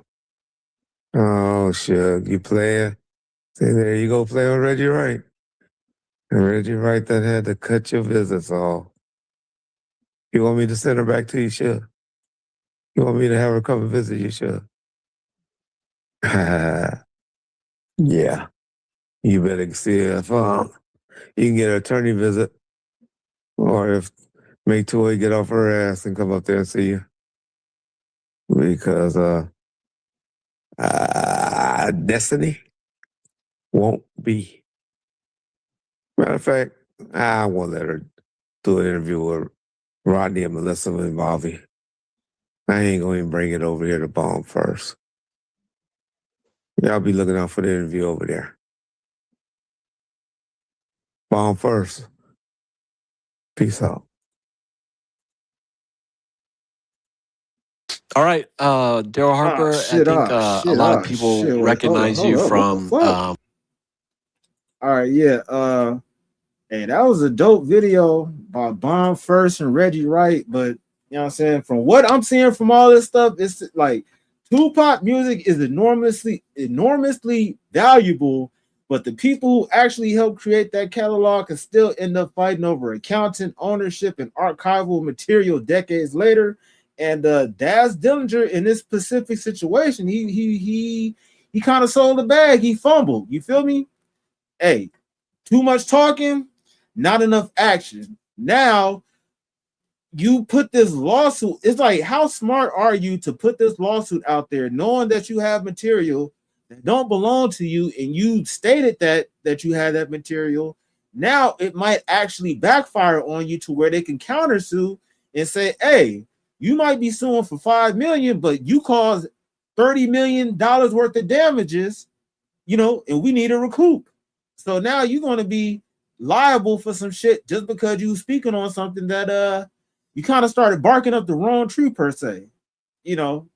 Suge, you playing? See, there you go, play with Reggie Wright. And Reggie Wright that had to cut your visits off. You want me to send her back to you, Suge? You want me to have her come and visit you, Suge? Yeah. You better see if you can get an attorney visit, or if make Toy get off her ass and come up there and see you. Because Destiny won't be. Matter of fact, I won't let her do an interview with Rodney and Melissa Involving. I ain't going to even bring it over here to Bomb first. Y'all be looking out for the interview over there. Bomb first. Peace out. All right, Daryl Harper. I think a lot of people recognize you from. All right, yeah. Hey, that was a dope video by Bomb First and Reggie Wright. But you know what I'm saying? From what I'm seeing from all this stuff, it's like Tupac music is enormously valuable. But the people who actually helped create that catalog can still end up fighting over accounting, ownership, and archival material decades later. And Daz Dillinger, in this specific situation, he kind of sold the bag. He fumbled. You feel me? Hey, too much talking, not enough action. Now you put this lawsuit. It's like, how smart are you to put this lawsuit out there, knowing that you have material that don't belong to you, and you stated that you had that material. Now it might actually backfire on you to where they can countersue and say, hey, you might be suing for $5 million, but you caused $30 million worth of damages, and we need to recoup. So now you're going to be liable for some shit just because you speaking on something that you kind of started barking up the wrong tree per se, and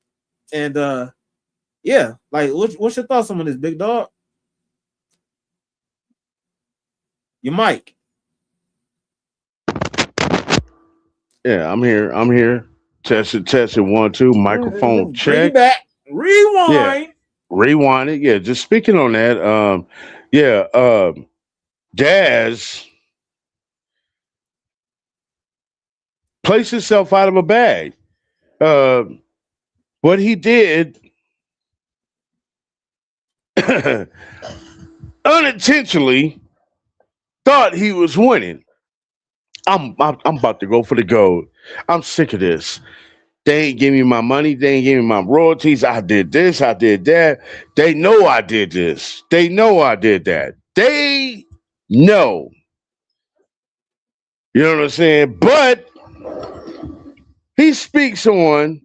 yeah, like what's your thoughts on this, big dog? Your mic. Yeah, I'm here. Test it, 1, 2, microphone check. Bring it back. Rewind. Yeah. Rewind it. Yeah, just speaking on that. Daz placed himself out of a bag. What he did unintentionally thought he was winning. I'm about to go for the gold. I'm sick of this. They ain't give me my money. They ain't give me my royalties. I did this. I did that. They know I did this. They know I did that. They know. You know what I'm saying? But he speaks on,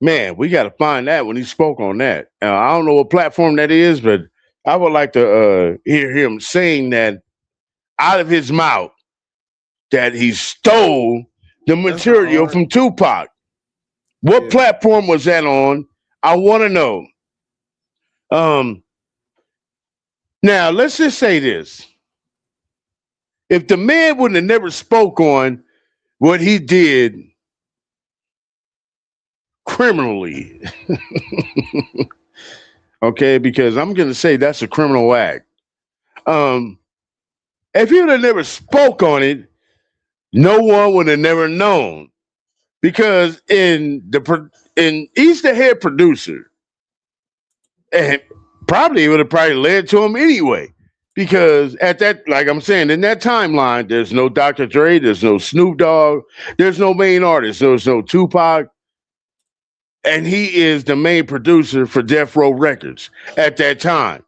man, we got to find that when he spoke on that. I don't know what platform that is, but I would like to hear him saying that out of his mouth, that he stole the material from Tupac. What platform was that on? I want to know. Now let's just say this: if the man wouldn't have never spoke on what he did criminally, okay, because I'm going to say that's a criminal act. If he would have never spoke on it, no one would have never known. Because he's the head producer, and probably it would have probably led to him anyway. Because at that, like I'm saying, in that timeline, there's no Dr. Dre, there's no Snoop Dogg, there's no main artist, there's no Tupac, and he is the main producer for Death Row Records at that time,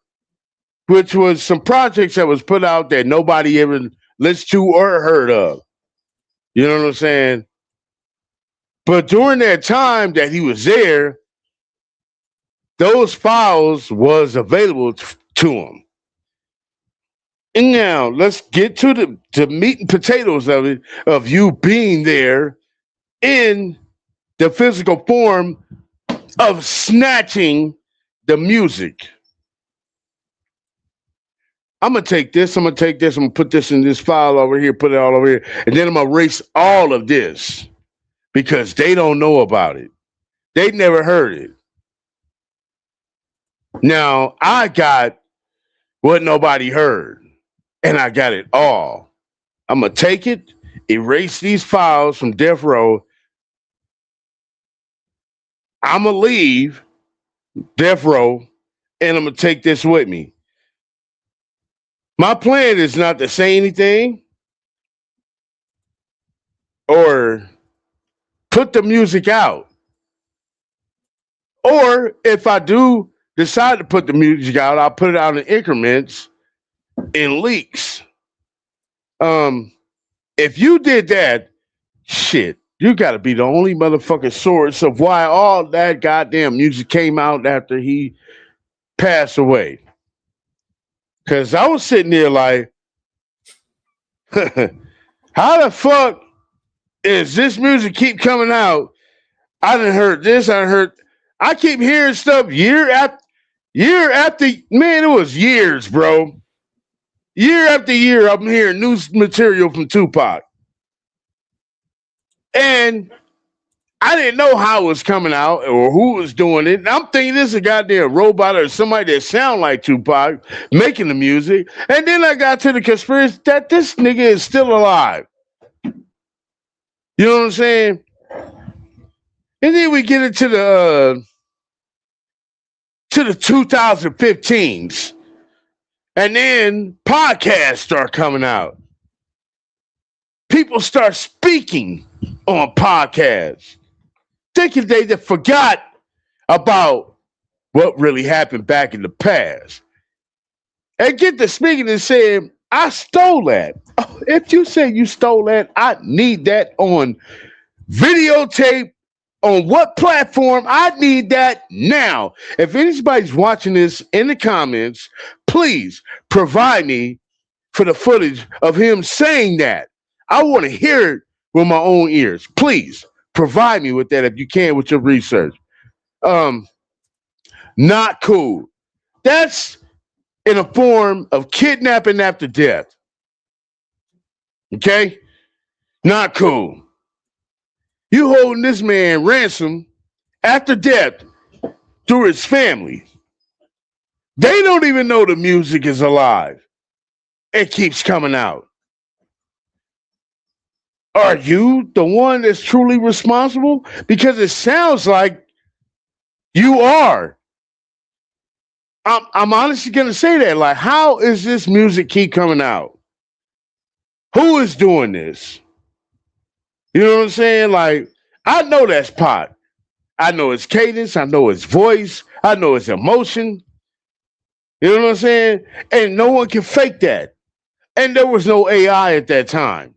which was some projects that was put out that nobody ever listened to or heard of. You know what I'm saying? But during that time that he was there, those files was available to him. And now let's get to the meat and potatoes of it, of you being there in the physical form of snatching the music. I'm going to take this, I'm going to put this in this file over here, put it all over here, and then I'm going to erase all of this because they don't know about it. They never heard it. Now, I got what nobody heard, and I got it all. I'm going to take it, erase these files from Death Row. I'm going to leave Death Row, and I'm going to take this with me. My plan is not to say anything or put the music out. Or if I do decide to put the music out, I'll put it out in increments, in leaks. If you did that, shit, you got to be the only motherfucking source of why all that goddamn music came out after he passed away. Because I was sitting there like, how the fuck is this music keep coming out? I done heard this, I keep hearing stuff year after, man, it was years, bro. Year after year, I'm hearing new material from Tupac. And I didn't know how it was coming out or who was doing it. And I'm thinking this is a goddamn robot or somebody that sound like Tupac making the music. And then I got to the conspiracy that this nigga is still alive. You know what I'm saying? And then we get into the 2015s. And then podcasts start coming out. People start speaking on podcasts, thinking they just forgot about what really happened back in the past. And get to speaking and saying, I stole that. Oh, if you say you stole that, I need that on videotape. On what platform? I need that now. If anybody's watching this in the comments, please provide me for the footage of him saying that. I want to hear it with my own ears. Please provide me with that if you can with your research. Not cool. That's in a form of kidnapping after death. Okay? Not cool. You holding this man ransom after death through his family. They don't even know the music is alive. It keeps coming out. Are you the one that's truly responsible? Because it sounds like you are. I'm honestly going to say that. Like, how is this music keep coming out? Who is doing this? You know what I'm saying? Like, I know that's Pac. I know his cadence. I know his voice. I know his emotion. You know what I'm saying? And no one can fake that. And there was no AI at that time.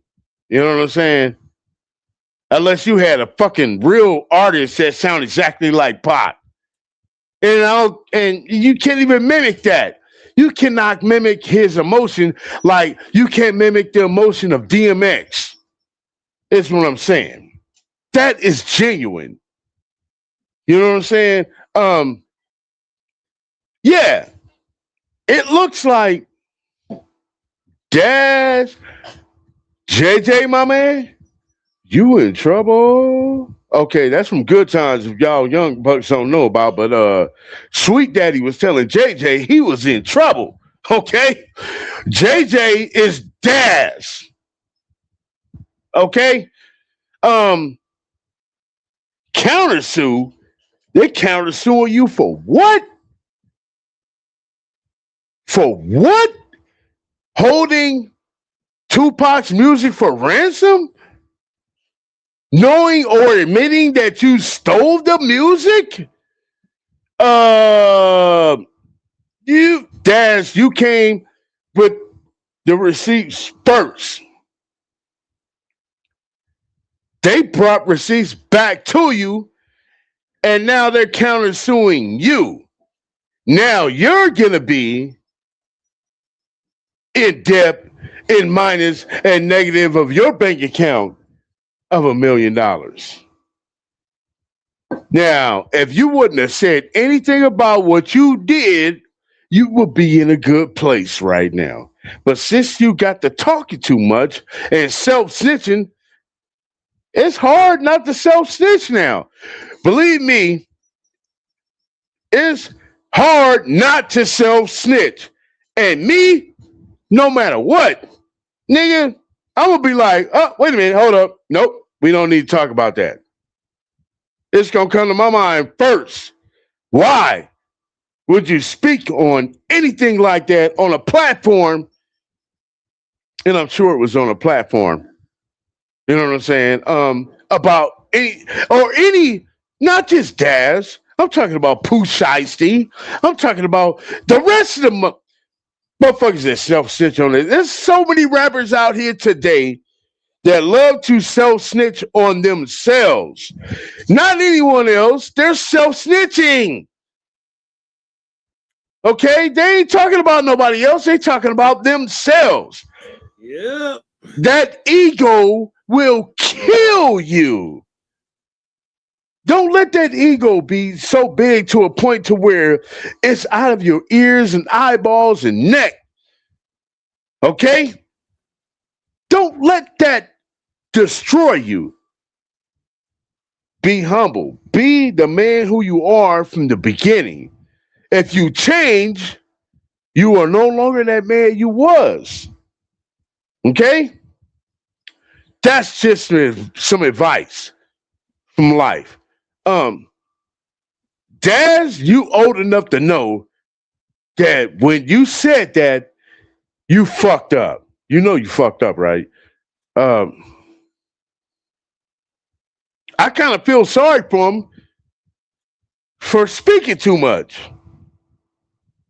You know what I'm saying? Unless you had a fucking real artist that sounded exactly like Pac. And you can't even mimic that. You cannot mimic his emotion like you can't mimic the emotion of DMX. Is what I'm saying. That is genuine. You know what I'm saying? Yeah, it looks like Daz, JJ, my man, you in trouble. Okay, that's from Good Times if y'all young bucks don't know about, but Sweet Daddy was telling JJ he was in trouble. Okay? JJ is Daz. Okay? Countersue, they're countersuing you for what? For what? Holding Tupac's music for ransom? Knowing or admitting that you stole the music? You came with the receipts first. They brought receipts back to you, and now they're countersuing you. Now you're gonna be in debt, in minus, and negative of your bank account of $1 million. Now, if you wouldn't have said anything about what you did, you would be in a good place right now. But since you got to talking too much and self-snitching, it's hard not to self-snitch now. Believe me, it's hard not to self-snitch. And me, no matter what, nigga, I'm going to be like, oh, wait a minute, hold up. Nope, we don't need to talk about that. It's going to come to my mind first. Why would you speak on anything like that on a platform? And I'm sure it was on a platform. You know what I'm saying? About any, not just Daz. I'm talking about Pooh Shiesty. I'm talking about the rest of the motherfuckers that self-snitch on it. There's so many rappers out here today that love to self-snitch on themselves. Not anyone else. They're self-snitching. Okay? They ain't talking about nobody else. They talking about themselves. Yeah. That ego will kill you. Don't let that ego be so big to a point to where it's out of your ears and eyeballs and neck. Okay? Don't let that destroy you. Be humble. Be the man who you are from the beginning. If you change, you are no longer that man you was. Okay? That's just some advice from life. Daz, you old enough to know that when you said that, you fucked up. You know you fucked up, right? I kind of feel sorry for him for speaking too much.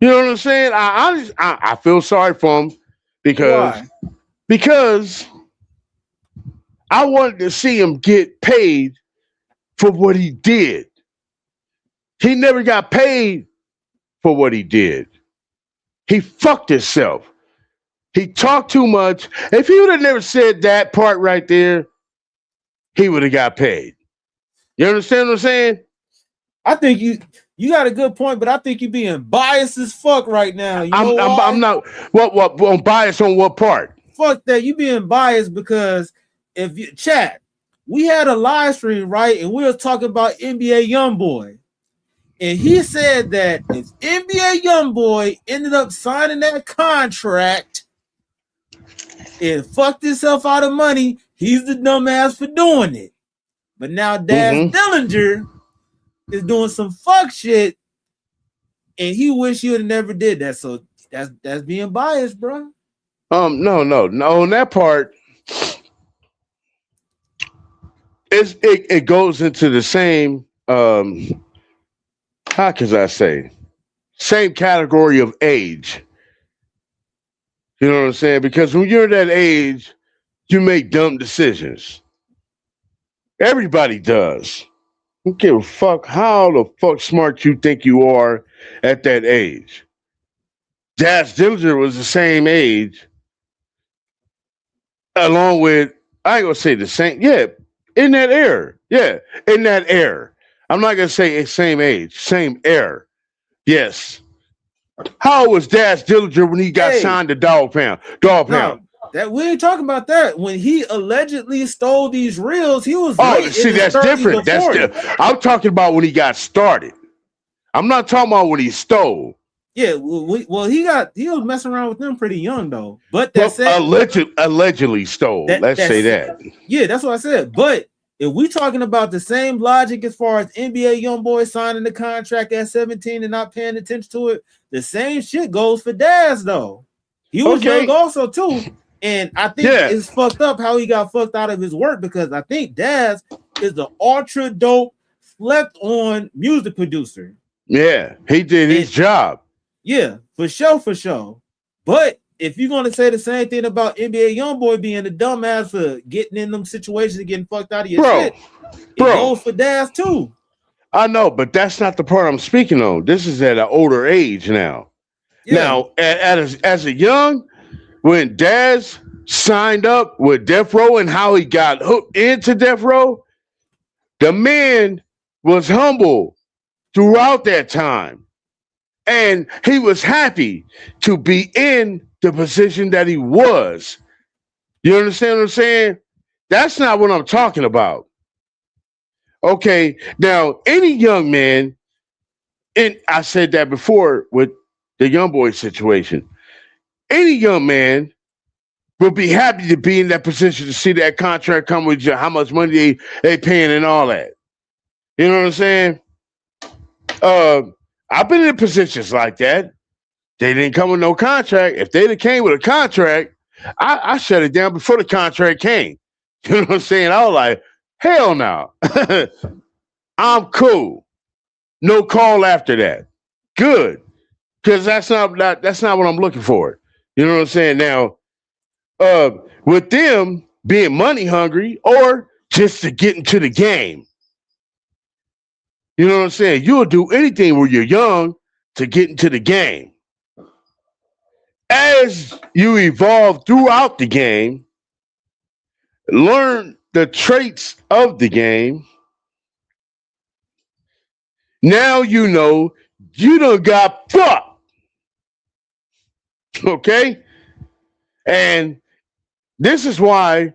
You know what I'm saying? I feel sorry for him because I wanted to see him get paid for what he did. He never got paid for what he did. He fucked himself. He talked too much. If he would have never said that part right there, he would have got paid. You understand what I'm saying? I think you got a good point, but I think you're being biased as fuck right now. I'm not. What? I'm biased on what part? Fuck that. You being biased because if you chat, we had a live stream, right? And we were talking about NBA YoungBoy. And he said that if NBA YoungBoy ended up signing that contract and fucked himself out of money, he's the dumbass for doing it. But now Daz Dillinger is doing some fuck shit, and he wish he would have never did that. So that's being biased, bro. No. On that part, it goes into the same how can I say, same category of age. You know what I'm saying? Because when you're that age, you make dumb decisions. Everybody does. I don't give a fuck how the fuck smart you think you are at that age. Daz Dillinger was the same age, along with, I ain't gonna say the same, in that era. Yeah, in that era. I'm not gonna say same age, same era. Yes. How old was Daz Dillinger when he got signed to Dog Pound? No, that we ain't talking about that. When he allegedly stole these reels, he was see, that's different. I'm talking about when he got started. I'm not talking about when he stole. Yeah, well, he was messing around with them pretty young though. But allegedly stole. Let's say that. Yeah, that's what I said. But if we talking about the same logic as far as NBA young boy signing the contract at 17 and not paying attention to it, the same shit goes for Daz though. He was young also too, and I think it's fucked up how he got fucked out of his work because I think Daz is the ultra dope, slept on music producer. Yeah, he did his job. Yeah, for sure. But if you're gonna say the same thing about NBA YoungBoy being a dumbass for getting in them situations and getting fucked out of your shit, it goes for Daz too. I know, but that's not the part I'm speaking on. This is at an older age now. Yeah. Now, as a young, when Daz signed up with Death Row and how he got hooked into Death Row, the man was humble throughout that time. And he was happy to be in the position that he was. You understand what I'm saying? That's not what I'm talking about. Okay, now any young man, and I said that before with the young boy situation, any young man will be happy to be in that position to see that contract come with you, how much money they paying and all that. You know what I'm saying? I've been in positions like that. They didn't come with no contract. If they'd have came with a contract, I shut it down before the contract came. You know what I'm saying? I was like, hell no. I'm cool. No call after that. Good. Because that's not what I'm looking for. You know what I'm saying? Now, with them being money hungry or just to get into the game. You know what I'm saying? You'll do anything when you're young to get into the game. As you evolve throughout the game, learn the traits of the game. Now you know you done got fucked. Okay? And this is why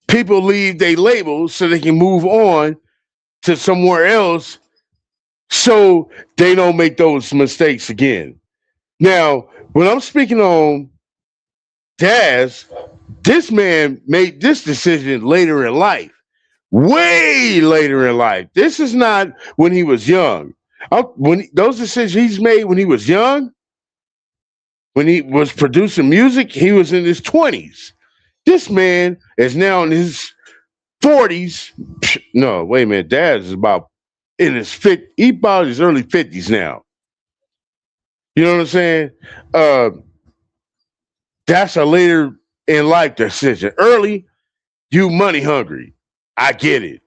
people leave their labels so they can move on to somewhere else so they don't make those mistakes again. Now, when I'm speaking on Daz, this man made this decision later in life, way later in life. This is not when he was young. Those decisions he's made when he was young, when he was producing music, he was in his 20s. This man is now in his 40s. No, wait a minute. Daz is about in his he about his early 50s now. You know what I'm saying? That's a later in life decision. Early, you money hungry. I get it.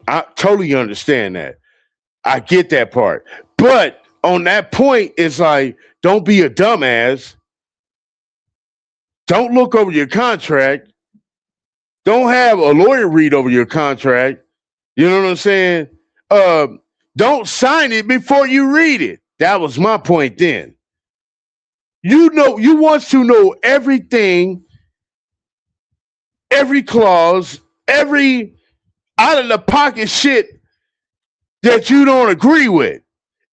I totally understand that. I get that part. But on that point, it's like, don't be a dumbass. Don't look over your contract. Don't have a lawyer read over your contract. You know what I'm saying? Don't sign it before you read it. That was my point then. You want to know everything, every clause, every out of the pocket shit that you don't agree with.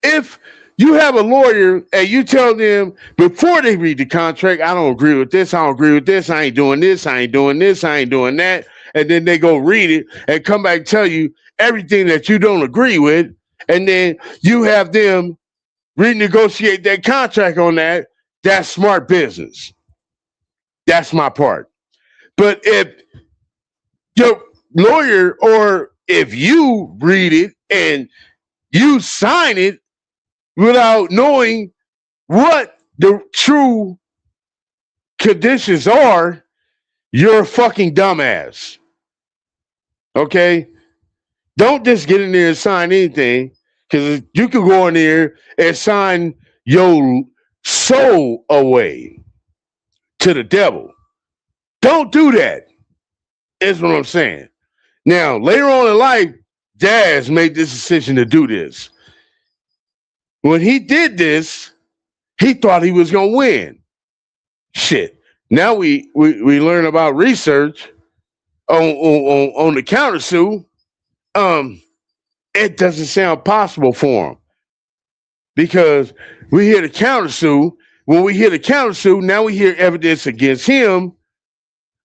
If you have a lawyer and you tell them before they read the contract, I don't agree with this, I don't agree with this, I ain't doing this, I ain't doing this, I ain't doing that, and then they go read it and come back and tell you everything that you don't agree with, and then you have them renegotiate that contract on that, that's smart business. That's my part. But if your lawyer or if you read it and you sign it without knowing what the true conditions are, you're a fucking dumbass. Okay? Don't just get in there and sign anything, because you can go in there and sign your soul away to the devil. Don't do that, is what I'm saying. Now, later on in life, Daz made this decision to do this. When he did this, he thought he was gonna win. Shit. Now we learn about research on the countersue. It doesn't sound possible for him because we hear the countersue. When we hear the countersue, now we hear evidence against him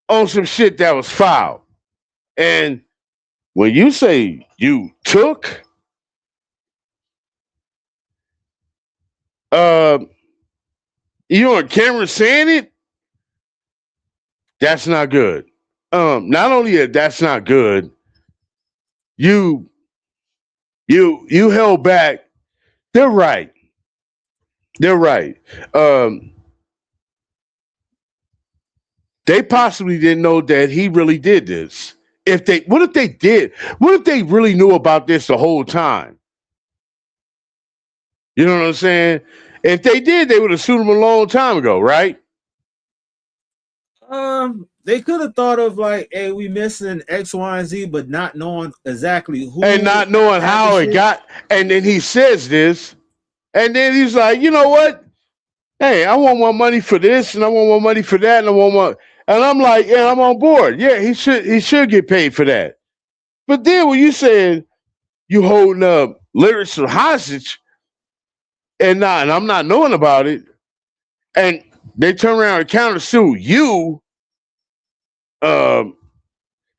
on some shit that was filed. And when you say you took, you on camera saying it, that's not good. Not only that's not good, you held back. They're right. They possibly didn't know that he really did this. What if they did? What if they really knew about this the whole time? You know what I'm saying? If they did, they would have sued him a long time ago, right? They could have thought of like, hey, we missing X, Y, and Z, but not knowing exactly who and not knowing how it got. And then he says this, and then he's like, you know what? Hey, I want more money for this, and I want more money for that, and I want more. And I'm like, yeah, I'm on board. Yeah, he should get paid for that. But then when you said you holding up lyrics hostage, and I'm not knowing about it, and they turn around and countersue you,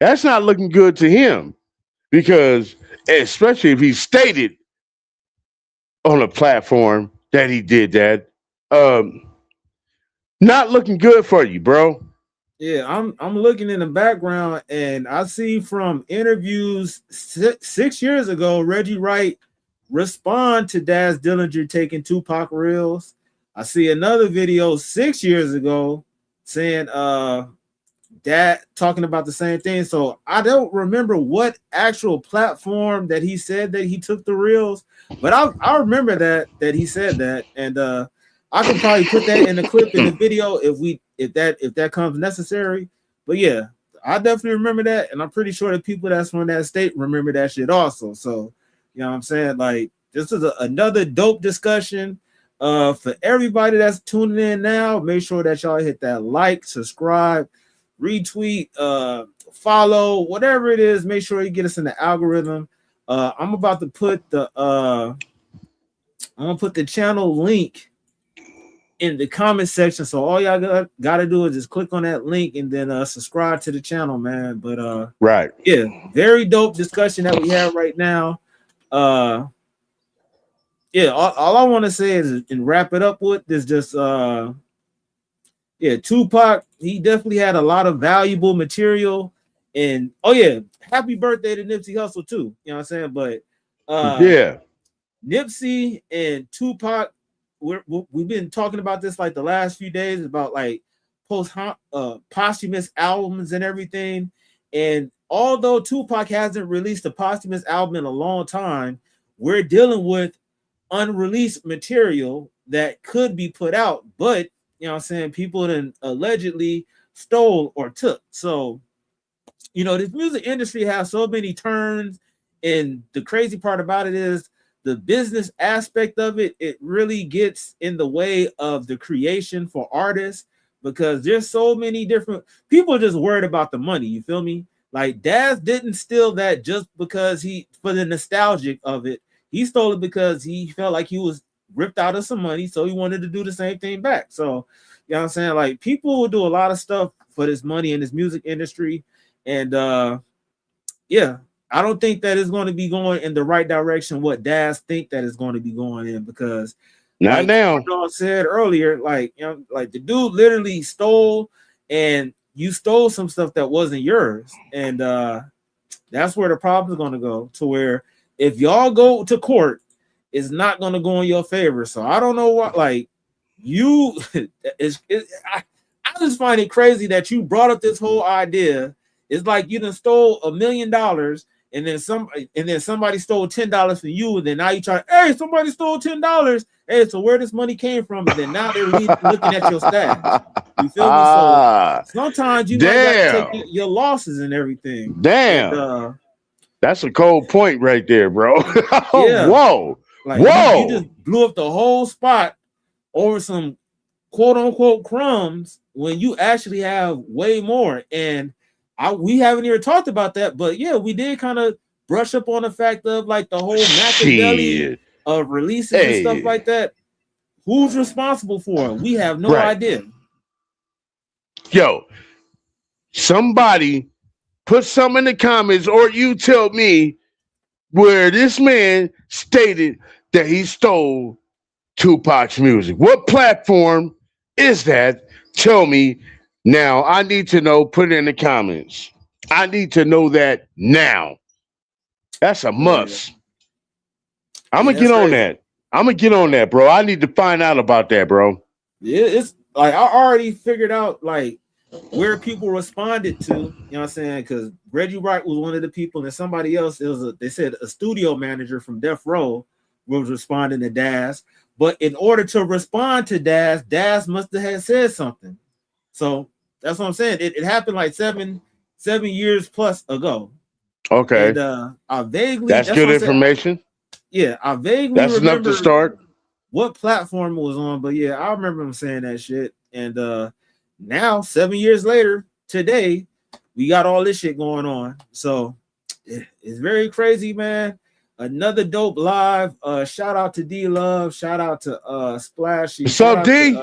that's not looking good to him, because especially if he stated on a platform that he did that, not looking good for you, bro. Yeah, I'm looking in the background, and I see from interviews 6 years ago, Reggie Wright respond to Daz Dillinger taking Tupac reels. I see another video 6 years ago saying that talking about the same thing. So I don't remember what actual platform that he said that he took the reels, but I remember that he said that, and I could probably put that in the clip in the video if that comes necessary. But yeah, I definitely remember that, and I'm pretty sure the people that's from that state remember that shit also. So you know what I'm saying? Like, this is another dope discussion. For everybody that's tuning in now, make sure that y'all hit that like, subscribe, retweet, follow, whatever it is. Make sure you get us in the algorithm. I'm about to put the channel link in the comment section, so all y'all gotta do is just click on that link and then subscribe to the channel, man. But right, yeah, very dope discussion that we have right now. Yeah, all I want to say is, and wrap it up with, is just yeah, Tupac, he definitely had a lot of valuable material. And oh yeah, happy birthday to Nipsey Hussle too. You know what I'm saying? But yeah, Nipsey and Tupac, we've been talking about this like the last few days about like posthumous albums and everything. And although Tupac hasn't released a posthumous album in a long time, we're dealing with unreleased material that could be put out, but you know what I'm saying, people then allegedly stole or took. So, you know, this music industry has so many turns, and the crazy part about it is the business aspect of it, it really gets in the way of the creation for artists, because there's so many different people just worried about the money. You feel me? Like, Daz didn't steal that just because for the nostalgic of it. He stole it because he felt like he was ripped out of some money, so he wanted to do the same thing back. So, you know what I'm saying? Like, people will do a lot of stuff for this money in this music industry. And yeah, I don't think that it's going to be going in the right direction what Daz think that is going to be going in, because not like now. Dog said earlier, like, you know, like the dude literally stole, and you stole some stuff that wasn't yours. And that's where the problem is going to go, to where if y'all go to court, it's not going to go in your favor. So I don't know what, like, you, I just find it crazy that you brought up this whole idea. It's like you done stole $1 million, and then somebody stole $10 from you, and then now you try, hey, somebody stole $10. Hey, so where this money came from? And then now they're looking at your stash. You feel me? So sometimes you might have to take your losses and everything. Damn. And, That's a cold point right there, bro. Yeah. Whoa. Like Whoa. you just blew up the whole spot over some quote unquote crumbs when you actually have way more. And we haven't even talked about that, but yeah, we did kind of brush up on the fact of like the whole Machiavelli of releases and stuff like that. Who's responsible for it? We have no idea. Yo, somebody put some in the comments, or you tell me where this man stated that he stole Tupac's music. What platform is that? Tell me now. I need to know. Put it in the comments. I need to know that now. That's a must. I'm gonna get on that. I'm gonna get on that, bro. I need to find out about that, bro. Yeah, it's like I already figured out like where people responded to, you know what I'm saying? Because Reggie Wright was one of the people, and somebody else, they said a studio manager from Death Row was responding to Daz. But in order to respond to Daz must have said something. So that's what I'm saying. It happened like seven years plus ago. Okay. And I vaguely that's good information. Yeah, I vaguely that's enough to start. What platform it was on, but yeah, I remember him saying that shit. And now 7 years later, today, we got all this shit going on. So it's very crazy, man. Another dope live. Shout out to D Love. Shout out to Splashy. What's up, D?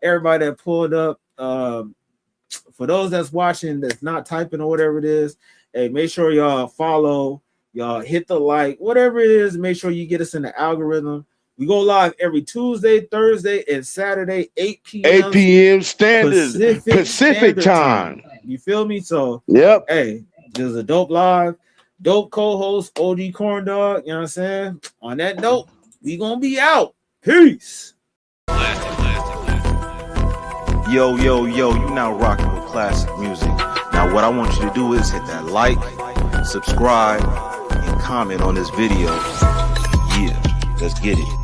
Everybody that pulled up. For those that's watching, that's not typing or whatever it is, hey, make sure y'all follow, y'all hit the like, whatever it is. Make sure you get us in the algorithm. We go live every Tuesday, Thursday, and Saturday, 8 p.m. 8 p.m. Pacific time. You feel me? So, yep. Hey, this is a dope live. Dope co-host, OG Corn Dog. You know what I'm saying? On that note, we gonna be out. Peace. Yo, you now rocking with classic music. Now what I want you to do is hit that like, subscribe, and comment on this video. Yeah, let's get it.